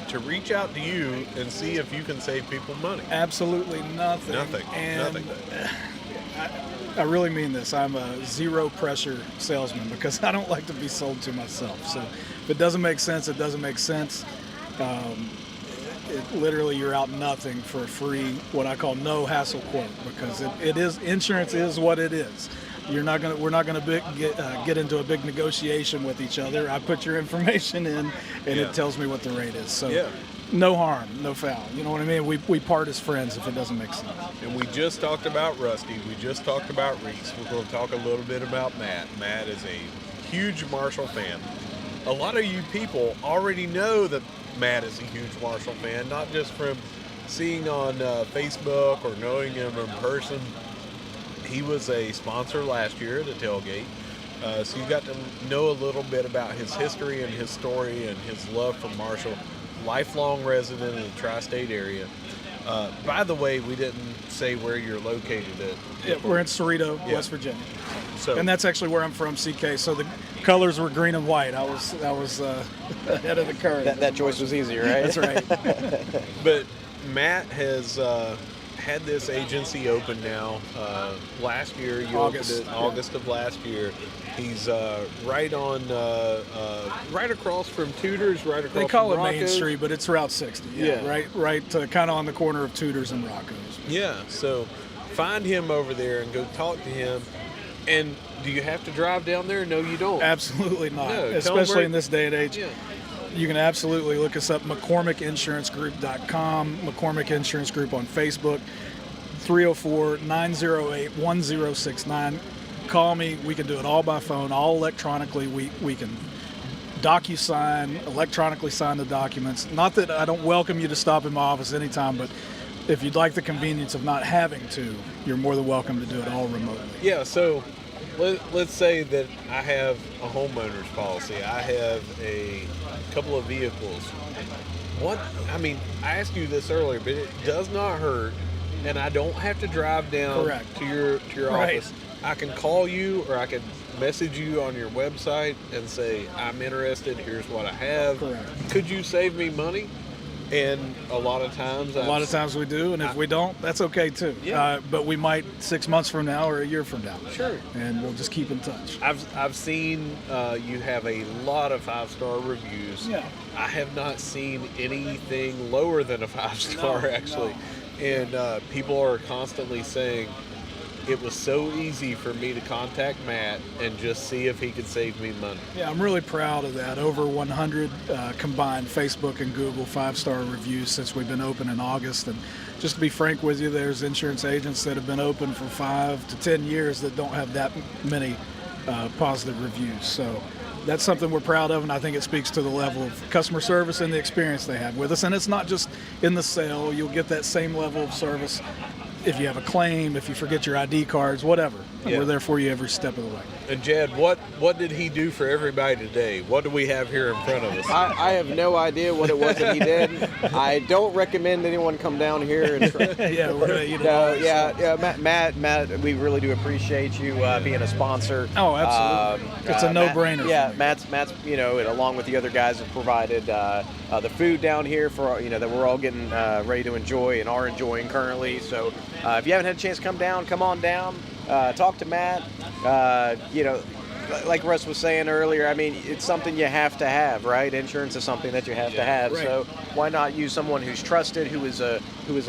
to reach out to you and see if you can save people money? Absolutely nothing. Nothing. And Nothing. I really mean this. I'm a zero pressure salesman because I don't like to be sold to myself. So if it doesn't make sense, it doesn't make sense. Literally, you're out nothing for a free, what I call no hassle quote, because it is, insurance is what it is. We're not gonna get into a big negotiation with each other. I put your information in, and it tells me what the rate is. So no harm, no foul. You know what I mean? We part as friends if it doesn't make sense. And we just talked about Rusty. We just talked about Reese. We're going to talk a little bit about Matt. Matt is a huge Marshall fan. A lot of you people already know that Matt is a huge Marshall fan, not just from seeing on Facebook or knowing him in person. He was a sponsor last year at the Tailgate. So you got to know a little bit about his history and his story and his love for Marshall. Lifelong resident in the tri-state area. By the way, we didn't say where you're located at. Yeah, we're in Cerrito, West Virginia. So, and that's actually where I'm from, CK. So the colors were green and white. I was ahead of the curve. That choice was easy, right? That's right. But Matt has had this agency open now. Last year, you opened it August of last year. He's right across from Tudor's, right across. They call from it Rocco's. Main Street, but it's Route 60. Yeah. Right, kind of on the corner of Tudor's and Rocco's. Yeah. So find him over there and go talk to him. And do you have to drive down there? No, you don't. Absolutely not. No, especially in this day and age. Yeah. You can absolutely look us up, McCormickInsuranceGroup.com, McCormick Insurance Group on Facebook, 304-908-1069. Call me. We can do it all by phone, all electronically. We can DocuSign, electronically sign the documents. Not that I don't welcome you to stop in my office anytime, but if you'd like the convenience of not having to, you're more than welcome to do it all remotely. Yeah, so let's say that I have a homeowner's policy. I have a couple of vehicles. I asked you this earlier, but it does not hurt, and I don't have to drive down to your office. I can call you, or I can message you on your website and say, I'm interested, here's what I have. Correct. Could you save me money? And a lot of times we do, and if we don't, that's okay too. Yeah. But we might 6 months from now or a year from now. Sure. And we'll just keep in touch. I've seen you have a lot of 5-star reviews. Yeah. I have not seen anything lower than a 5-star actually. And people are constantly saying, it was so easy for me to contact Matt and just see if he could save me money. Yeah, I'm really proud of that. Over 100 combined Facebook and Google 5-star reviews since we've been open in August. And just to be frank with you, there's insurance agents that have been open for 5 to 10 years that don't have that many positive reviews. So that's something we're proud of, and I think it speaks to the level of customer service and the experience they have with us. And it's not just in the sale. You'll get that same level of service if you have a claim, if you forget your ID cards, whatever. Yeah. We're there for you every step of the way. And Jed, what did he do for everybody today? What do we have here in front of us? I have no idea what it was that he did. I don't recommend anyone come down here and try. Yeah, we're gonna eat it. No, yeah, Matt, we really do appreciate you being a sponsor. Oh, absolutely. It's a no-brainer. Yeah, Matt's, and along with the other guys, have provided the food down here for that we're all getting ready to enjoy and are enjoying currently. So if you haven't had a chance to come down, come on down, talk to Matt. Like Russ was saying earlier, I mean, it's something you have to have, right? Insurance is something that you have to have. Right. So why not use someone who's trusted, who is a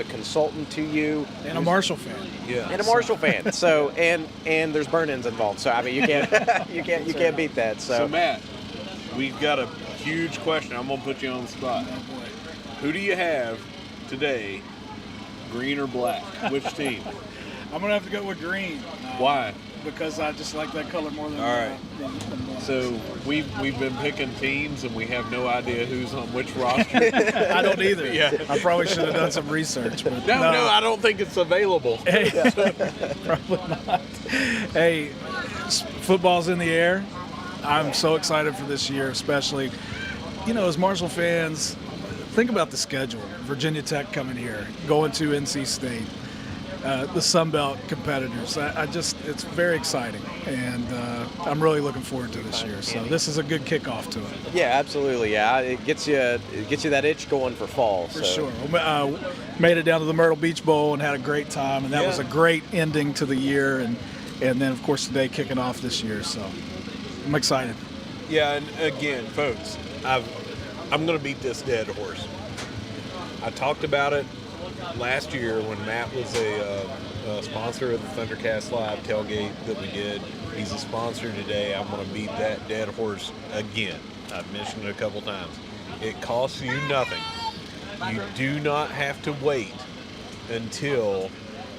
consultant to you, And a Marshall fan. Yeah. and a Marshall fan. So and there's burn-ins involved. So I mean, you can't beat that. So Matt, we've got a huge question. I'm gonna put you on the spot. Oh, boy. Who do you have today, green or black? Which team? I'm going to have to go with green. Why? Because I just like that color more than All right. than black. So we've been picking teams and we have no idea who's on which roster. I don't either. Yeah. I probably should have done some research. But No, I don't think it's available. Hey, probably not. Hey, football's in the air. I'm so excited for this year, especially, as Marshall fans, think about the schedule. Virginia Tech coming here, going to NC State, the Sun Belt competitors. It's very exciting, and I'm really looking forward to this year. So this is a good kickoff to it. Yeah, absolutely. Yeah, it gets you that itch going for fall. For sure. Made it down to the Myrtle Beach Bowl and had a great time, and that was a great ending to the year, and then of course today kicking off this year. So I'm excited. Yeah, and again, folks, I'm going to beat this dead horse. I talked about it last year when Matt was a sponsor of the ThunderCast Live tailgate that we did. He's a sponsor today. I'm going to beat that dead horse again. I've mentioned it a couple times. It costs you nothing. You do not have to wait until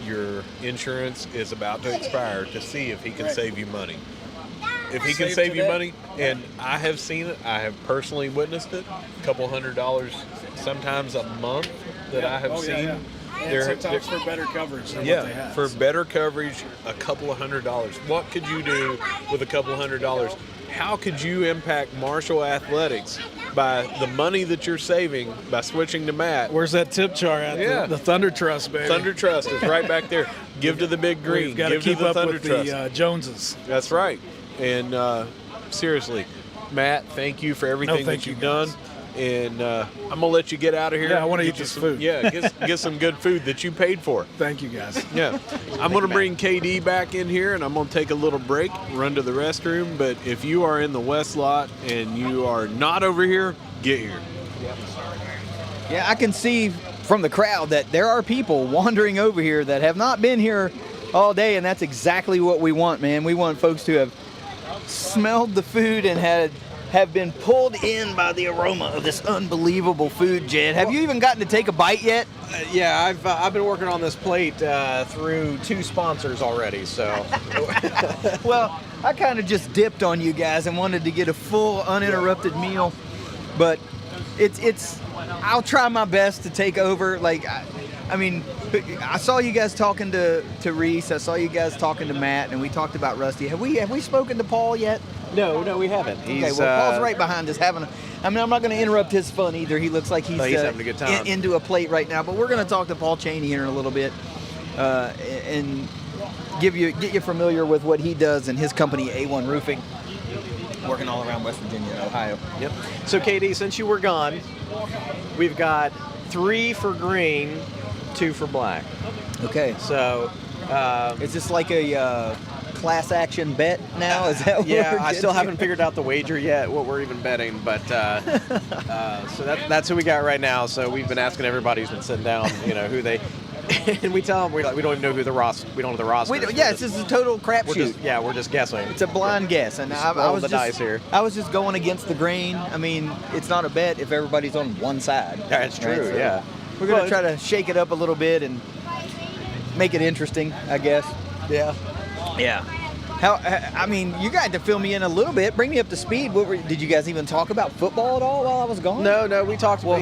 your insurance is about to expire to see if he can save you money. If he can save you money, and I have seen it, I have personally witnessed it, a couple $100, sometimes a month that I have seen. Yeah. And sometimes for better coverage than what they have. For better coverage, a couple of $100. What could you do with a couple of $100? How could you impact Marshall Athletics by the money that you're saving by switching to Matt? Where's that tip jar at? Yeah. The Thunder Trust, baby. Thunder Trust is right back there. Give to the big green. We've got to Give keep to the up Thunder with Trust. the Joneses. That's right. And seriously, Matt, thank you for everything thank that you, you've done. guys. And I'm going to let you get out of here. Yeah, I want to Get eat you this some- food. Yeah, get some good food that you paid for. Thank you, guys. Yeah. I'm going to bring KD back in here, and I'm going to take a little break, run to the restroom. But if you are in the West Lot and you are not over here, get here. Yeah, I can see from the crowd that there are people wandering over here that have not been here all day, and that's exactly what we want, man. We want folks to have smelled the food and have been pulled in by the aroma of this unbelievable food, Jed. Have you even gotten to take a bite yet? Yeah, I've been working on this plate through 2 sponsors already. So Well, I kind of just dipped on you guys and wanted to get a full, uninterrupted meal, but I'll try my best to take over. Like, I mean, I saw you guys talking to Reese. I saw you guys talking to Matt, and we talked about Rusty. Have we spoken to Paul yet? no, we haven't. Okay, well, Paul's right behind us having I'm not going to interrupt his fun either. He looks like he's having a good time. into a plate right now. But we're going to talk to Paul Cheney here in a little bit and get you familiar with what he does and his company, A1 Roofing, working all around West Virginia and Ohio. Yep. So, KD, since you were gone, we've got 3 for green, 2 for black. Okay. So, Is this like a class action bet now? Is that what yeah, we're I still getting haven't figured out the wager yet, what we're even betting, but so that's who we got right now. So we've been asking everybody who's been sitting down, who they, and we tell them we don't even know who the roster. We don't know the roster. Yeah, it's just a total crapshoot. We're just guessing. It's a blind guess, and I was the just dice here. I was just going against the grain. I mean, it's not a bet if everybody's on one side. That's true. Right? So Yeah, we're gonna try to shake it up a little bit and make it interesting, I guess. Yeah. Yeah. I mean, you got to fill me in a little bit. Bring me up to speed. Did you guys even talk about football at all while I was gone? No, we talked Well,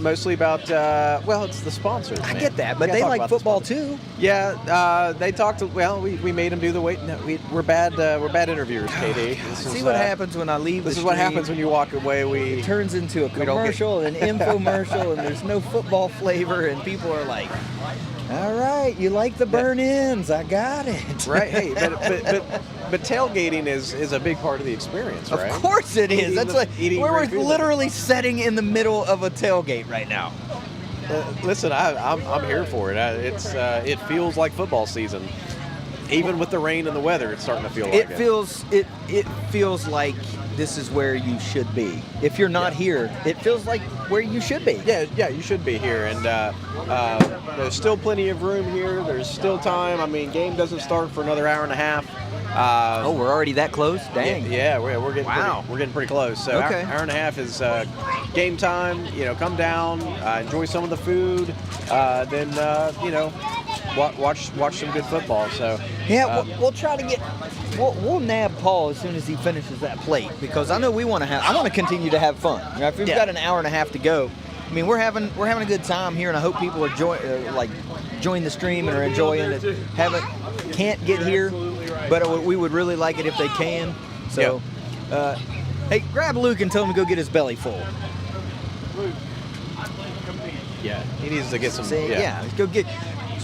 mostly about it's the sponsors. I man. get that, but We gotta they talk like about the football sponsors. too. Yeah, they talked. We made them do the weight. No, we're bad. We're bad interviewers, KD. See what happens when I leave. This the is what stream? happens when you walk away. It turns into a we don't get- commercial, an infomercial, and there's no football flavor, and people are like, "All right, you like the burn-ins? I got it." Right. Hey, but tailgating is a big part of the experience, right? Of course it is. Eating That's the- like eating we're great food. literally sitting in the middle of a tailgate right now. Listen, I'm here for it. It feels like football season, even with the rain and the weather. It's starting to feel like it. It feels like this is where you should be. If you're not here, it feels like where you should be. Yeah, you should be here, and there's still plenty of room here. There's still time. I mean, game doesn't start for another hour and a half. We're already that close? Dang. Yeah, we're getting we're getting pretty close. So Okay. hour and a half is game time. Come down, enjoy some of the food, then watch some good football. So Yeah, we'll try to get. We'll nab Paul as soon as he finishes that plate, because I know I want to continue to have fun. If we've got an hour and a half to go, I mean, we're having a good time here, and I hope people are join the stream and are enjoying it. Can't get here, but we would really like it if they can. So, hey, grab Luke and tell him to go get his belly full. yeah, he needs to get some.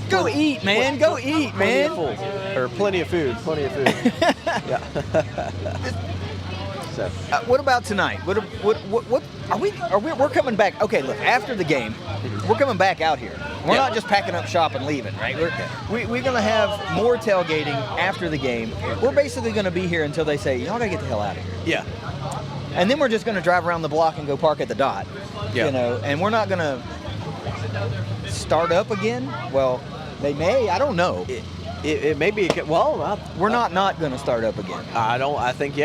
Go eat, man. Go eat, man. Plenty of food. Yeah. So. What about tonight? What are we? We're coming back. Okay, look. After the game, we're coming back out here. We're not just packing up shop and leaving, right? We're gonna have more tailgating after the game. We're basically gonna be here until they say y'all gotta get the hell out of here. Yeah. And then we're just gonna drive around the block and go park at the dot. Yeah. And we're not gonna start up again. Well, they may. I don't know. It may be. Well, We're not going to start up again. I think you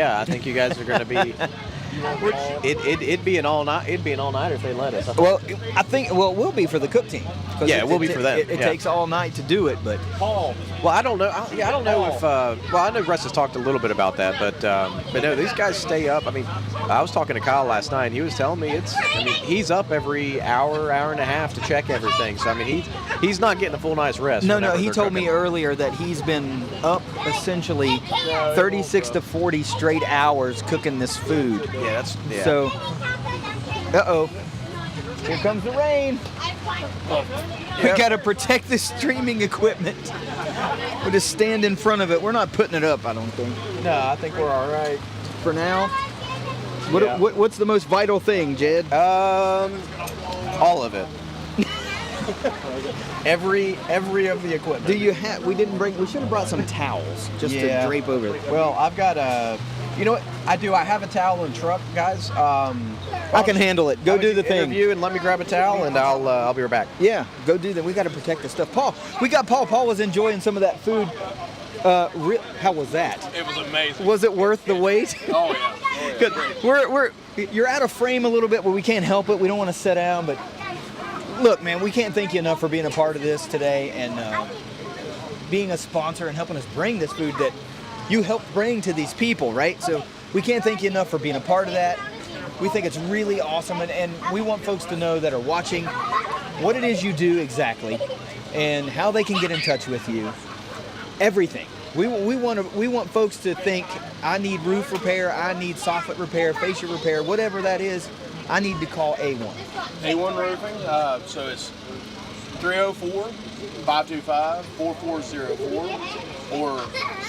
guys are going to be. It'd be an all night. It'd be an all nighter if they let us. Well, I think. Well, it will be for the cook team. Yeah, it will be for them. It takes all night to do it, but. Well, I don't know. I don't know if. I know Russ has talked a little bit about that, but no, these guys stay up. I mean, I was talking to Kyle last night. And he was telling me he's up every hour and a half to check everything. So I mean, he's not getting a full night's rest. No, he told me earlier that he's been up essentially 36 to 40 straight hours cooking this food. Yeah, So, here comes the rain. We got to protect the streaming equipment. We'll just stand in front of it. We're not putting it up, I don't think. No, I think we're all right for now. What's the most vital thing, Jed? All of it. Every of the equipment. Do you have? We should have brought some towels just to drape over it. Well, I've got a. You know what? I do. I have a towel in the truck, guys. I can handle it. Go do the thing. Interview and let me grab a towel, and I'll be right back. Yeah, go do that. We got to protect the stuff. Paul, we got Paul. Paul was enjoying some of that food. How was that? It was amazing. Was it worth the wait? Oh yeah. Good. You're out of frame a little bit, but we can't help it. We don't want to sit down, but look, man, we can't thank you enough for being a part of this today and being a sponsor and helping us bring this food that you helped bring to these people, right? So we can't thank you enough for being a part of that. We think it's really awesome, and we want folks to know that are watching what it is you do exactly and how they can get in touch with you. Everything. We want folks to think, I need roof repair, I need soffit repair, fascia repair, whatever that is, I need to call A1. A1 Roofing, so it's 304-525-4404 or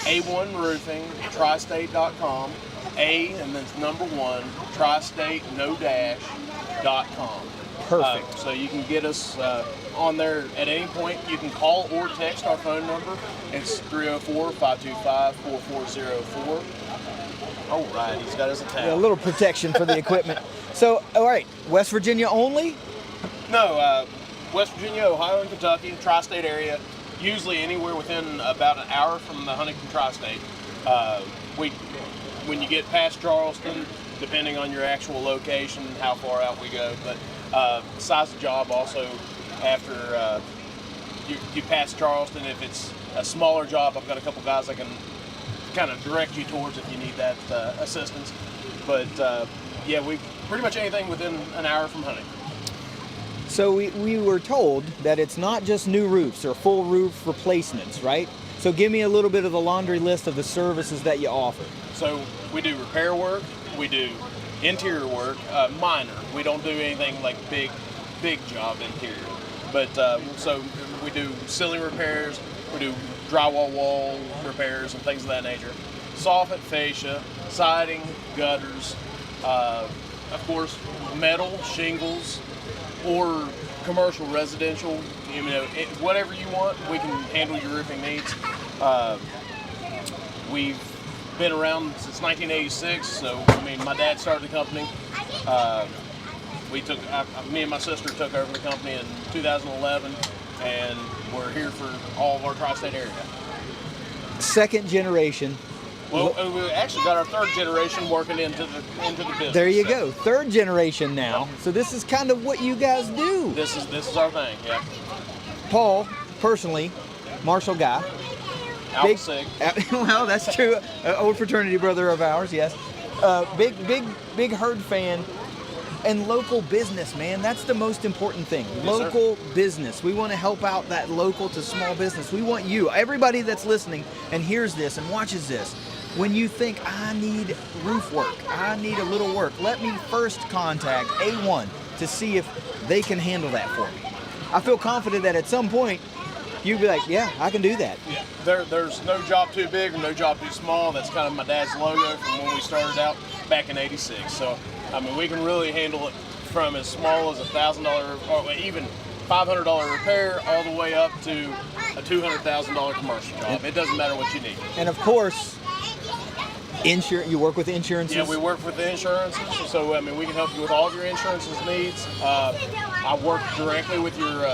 A1 Roofing, tristate.com, A and then it's number 1, tristate, no dash, .com. Perfect. So you can get us on there at any point. You can call or text our phone number. It's 304-525-4404. All right, he's got us a A towel. little protection for the equipment. So, all right, West Virginia only? No, West Virginia, Ohio, and Kentucky, tri-state area. Usually anywhere within about an hour from the Huntington tri-state. When you get past Charleston, depending on your actual location, how far out we go. But size of job also, after you pass Charleston, if it's a smaller job, I've got a couple guys I can kind of direct you towards if you need that assistance. But yeah, we pretty much anything within an hour from Huntington. So we were told that it's not just new roofs or full roof replacements, right? So give me a little bit of the laundry list of the services that you offer. So we do repair work, we do interior work, minor. We don't do anything like big job interior. But so we do ceiling repairs, we do drywall wall repairs and things of that nature. Soffit, fascia, siding, gutters, of course, metal, shingles, or commercial, residential, whatever you want, we can handle your roofing needs. We've been around since 1986, so my dad started the company. Me and my sister took over the company in 2011, and we're here for all of our tri-state area. Second generation. Well, we actually got our third generation working into the business. There you go, third generation now. Yep. So this is kind of what you guys do. This is our thing, yeah. Paul, personally, Marshall guy. Alpha Sig. Well, that's true. Old fraternity brother of ours, yes. Big herd fan. And local business, man. That's the most important thing. Yes, Local business. We want to help out that local to small business. We want you, everybody that's listening and hears this and watches this, when you think, I need roof work, I need a little work, let me first contact A1 to see if they can handle that for me. I feel confident that at some point, you'd be like, yeah, I can do that. Yeah. There's no job too big or no job too small. That's kind of my dad's logo from when we started out back in '86. So, we can really handle it from as small as $1,000 or even $500 repair all the way up to a $200,000 commercial job. It doesn't matter what you need. And of course, you work with insurances? Yeah, we work with the insurances, so we can help you with all of your insurances needs. I work directly with your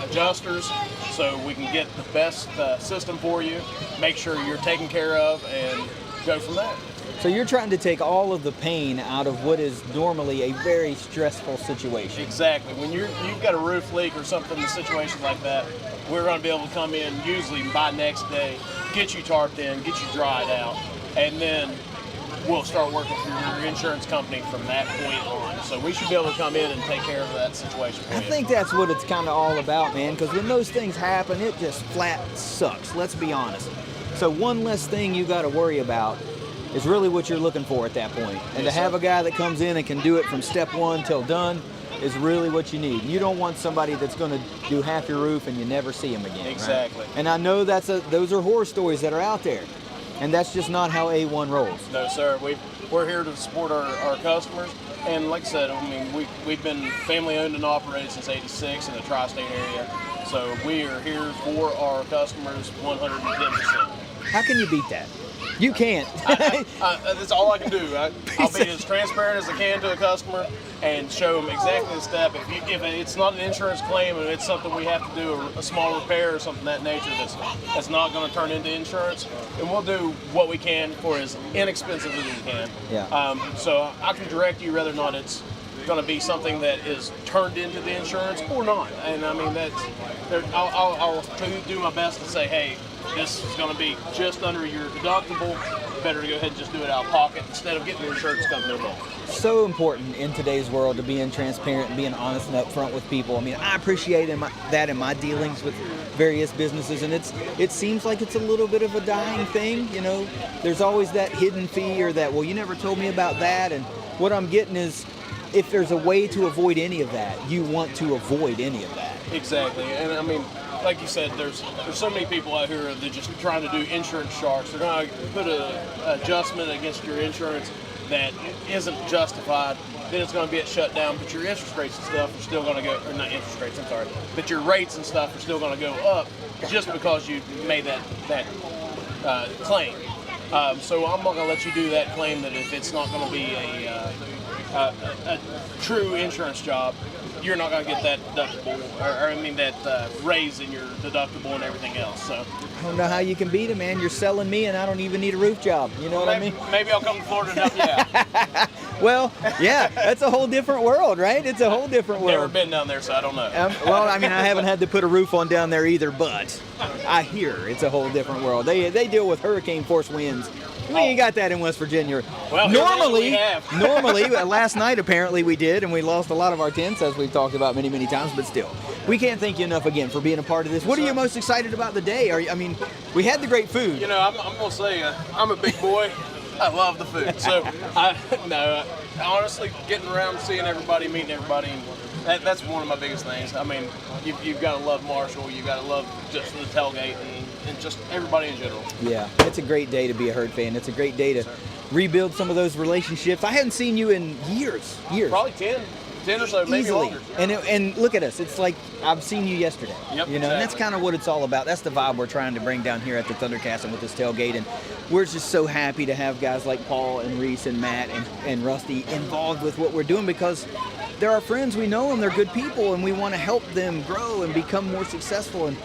adjusters, so we can get the best system for you, make sure you're taken care of, and go from there. So you're trying to take all of the pain out of what is normally a very stressful situation. Exactly. When you've got a roof leak or something, a situation like that, we're going to be able to come in usually by next day, get you tarped in, get you dried out, and then we'll start working through your insurance company from that point on. So we should be able to come in and take care of that situation for you. I think that's what it's kind of all about, man, because when those things happen, it just flat sucks. Let's be honest. So one less thing you got to worry about is really what you're looking for at that point. And Yes, to have sir. a guy that comes in and can do it from step one till done is really what you need. You don't want somebody that's going to do half your roof and you never see them again. Exactly. Right? And I know those are horror stories that are out there. And that's just not how A1 rolls. No, sir. We're here to support our customers. And like I said, we've been family owned and operated since '86 in the tri-state area. So we are here for our customers 110%. How can you beat that? You can't. That's all I can do. I'll be as transparent as I can to a customer and show them exactly the step. If it's not an insurance claim and it's something we have to do, a small repair or something of that nature that's not going to turn into insurance, then we'll do what we can for as inexpensive as we can. Yeah. So I can direct you whether or not it's going to be something that is turned into the insurance or not. And I'll do my best to say, hey, this is going to be just under your deductible. Better to go ahead and just do it out of pocket instead of getting the insurance company involved. So important in today's world to being transparent and being honest and upfront with people. I appreciate that in my dealings with various businesses, and it seems like it's a little bit of a dying thing. There's always that hidden fee or that, well, you never told me about that. And what I'm getting is, if there's a way to avoid any of that, you want to avoid any of that. Exactly. And like you said, there's so many people out here that are just trying to do insurance sharks. They're going to put an adjustment against your insurance that isn't justified, then it's going to get shut down. But your interest rates and stuff are still going to go, or not interest rates, I'm sorry, but your rates and stuff are still going to go up just because you made that claim. So I'm not going to let you do that claim that if it's not going to be a true insurance job, you're not going to get that deductible, that raise in your deductible and everything else. So I don't know how you can beat it, man. You're selling me, and I don't even need a roof job. You know what I mean? Maybe I'll come to Florida and help you out. Well, yeah, that's a whole different world, right? It's a whole different world. Never been down there, so I don't know. Well, I mean, I haven't had to put a roof on down there either, but I hear it's a whole different world. They deal with hurricane force winds. We ain't got that in West Virginia. Well, normally, we have. normally, last night apparently we did, and we lost a lot of our tents, as we've talked about many, many times. But still, we can't thank you enough again for being a part of this. What are you most excited about the day? We had the great food. You know, I'm gonna say I'm a big boy. I love the food. So honestly, getting around, seeing everybody, meeting everybody, that's one of my biggest things. I mean, you've got to love Marshall. You've got to love just the tailgate and just everybody in general. Yeah, it's a great day to be a Herd fan. It's a great day to rebuild some of those relationships. I haven't seen you in years. Probably 10 or so, maybe Easily. longer. And look at us. It's like I've seen you yesterday. Yep, and that's kind of what it's all about. That's the vibe we're trying to bring down here at the ThunderCast and with this tailgate. And we're just so happy to have guys like Paul and Reese and Matt and Rusty involved with what we're doing, because they're our friends. We know them. They're good people, and we want to help them grow and become more successful. And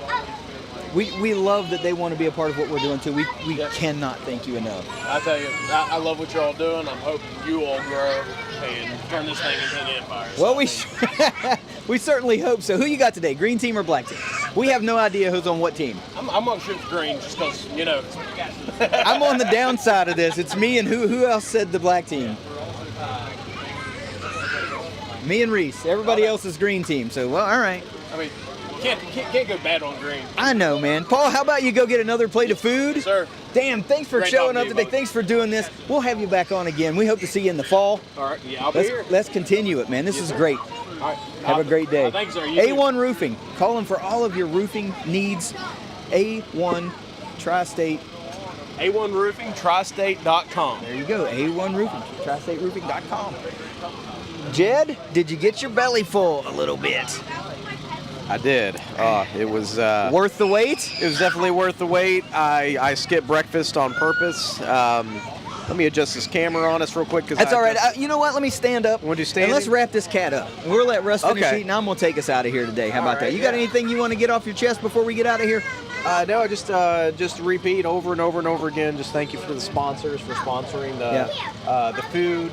we love that they want to be a part of what we're doing too. We cannot thank you enough. I tell you, I love what you're all doing. I'm hoping you all grow and turn this thing into an empire. Well, we certainly hope so. Who you got today, green team or black team? We have no idea who's on what team. I'm going to shoot for green just because, you know. I'm on the downside of this. It's me and who else said the black team? Me and Reese. Everybody else is green team. So, well, all right. I mean, can't go bad on green. I know, man. Paul, how about you go get another plate of food? Sir. Damn, thanks for Great showing up talking to you, today. buddy. Thanks for doing this. We'll have you back on again. We hope to see you in the fall. All right. Yeah, I'll be here. Let's continue it, man. This is sir. great. All right. Have a great day. Thanks, sir. You A1 Roofing. Call them for all of your roofing needs. A1 Tri-State. A1 Roofing, Tristate.com. There you go. A1 Roofing. TriStateRoofing.com. Jed, did you get your belly full a little bit? I did. It was Worth the wait? It was definitely worth the wait. I skipped breakfast on purpose. Let me adjust this camera on us real quick. That's all right. You know what? Let me stand up. Want to do And standing? let's wrap this cat up. We'll let Russ finish Okay. eating. I'm going to take us out of here today. How about All right, that? You got yeah. anything you want to get off your chest before we get out of here? No, just repeat over and over and over again. Just thank you for the sponsors for sponsoring the food.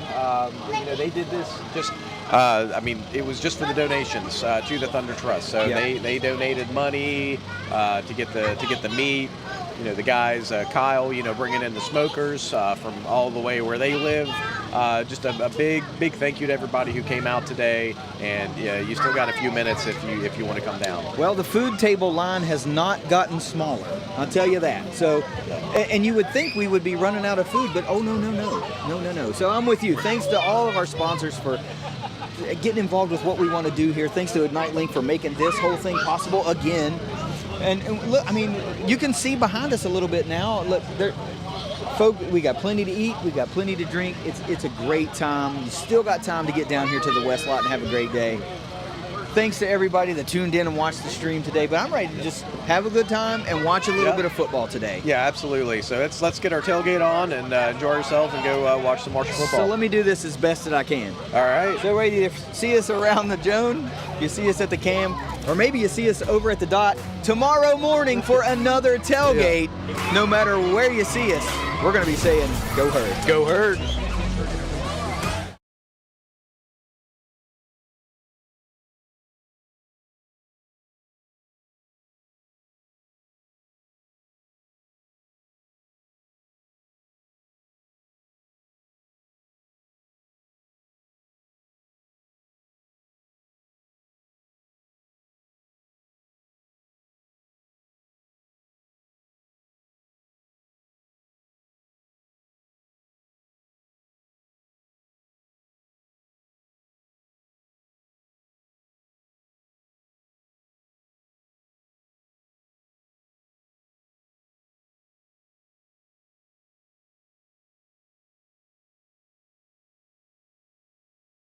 They did this just. It was just for the donations to the Thunder Trust. So they donated money to get the meat. You know, the guys, Kyle, bringing in the smokers from all the way where they live. Just a big thank you to everybody who came out today. And you still got a few minutes if you want to come down. Well, the food table line has not gotten smaller. I'll tell you that. So, and you would think we would be running out of food, but oh, no. So I'm with you. Thanks to all of our sponsors for getting involved with what we want to do here. Thanks to Ignite Link for making this whole thing possible again. And look, I mean, you can see behind us a little bit now. Look, folks, we got plenty to eat. We got plenty to drink. It's a great time. You still got time to get down here to the West Lot and have a great day. Thanks to everybody that tuned in and watched the stream today. But I'm ready to just have a good time and watch a little bit of football today. Yeah, absolutely. So let's get our tailgate on and enjoy ourselves and go watch some Marshall football. So let me do this as best that I can. All right. So ready to see us around the Joan, you see us at the Cam, or maybe you see us over at the Dot tomorrow morning for another tailgate. No matter where you see us, we're going to be saying, go Herd. Go Herd.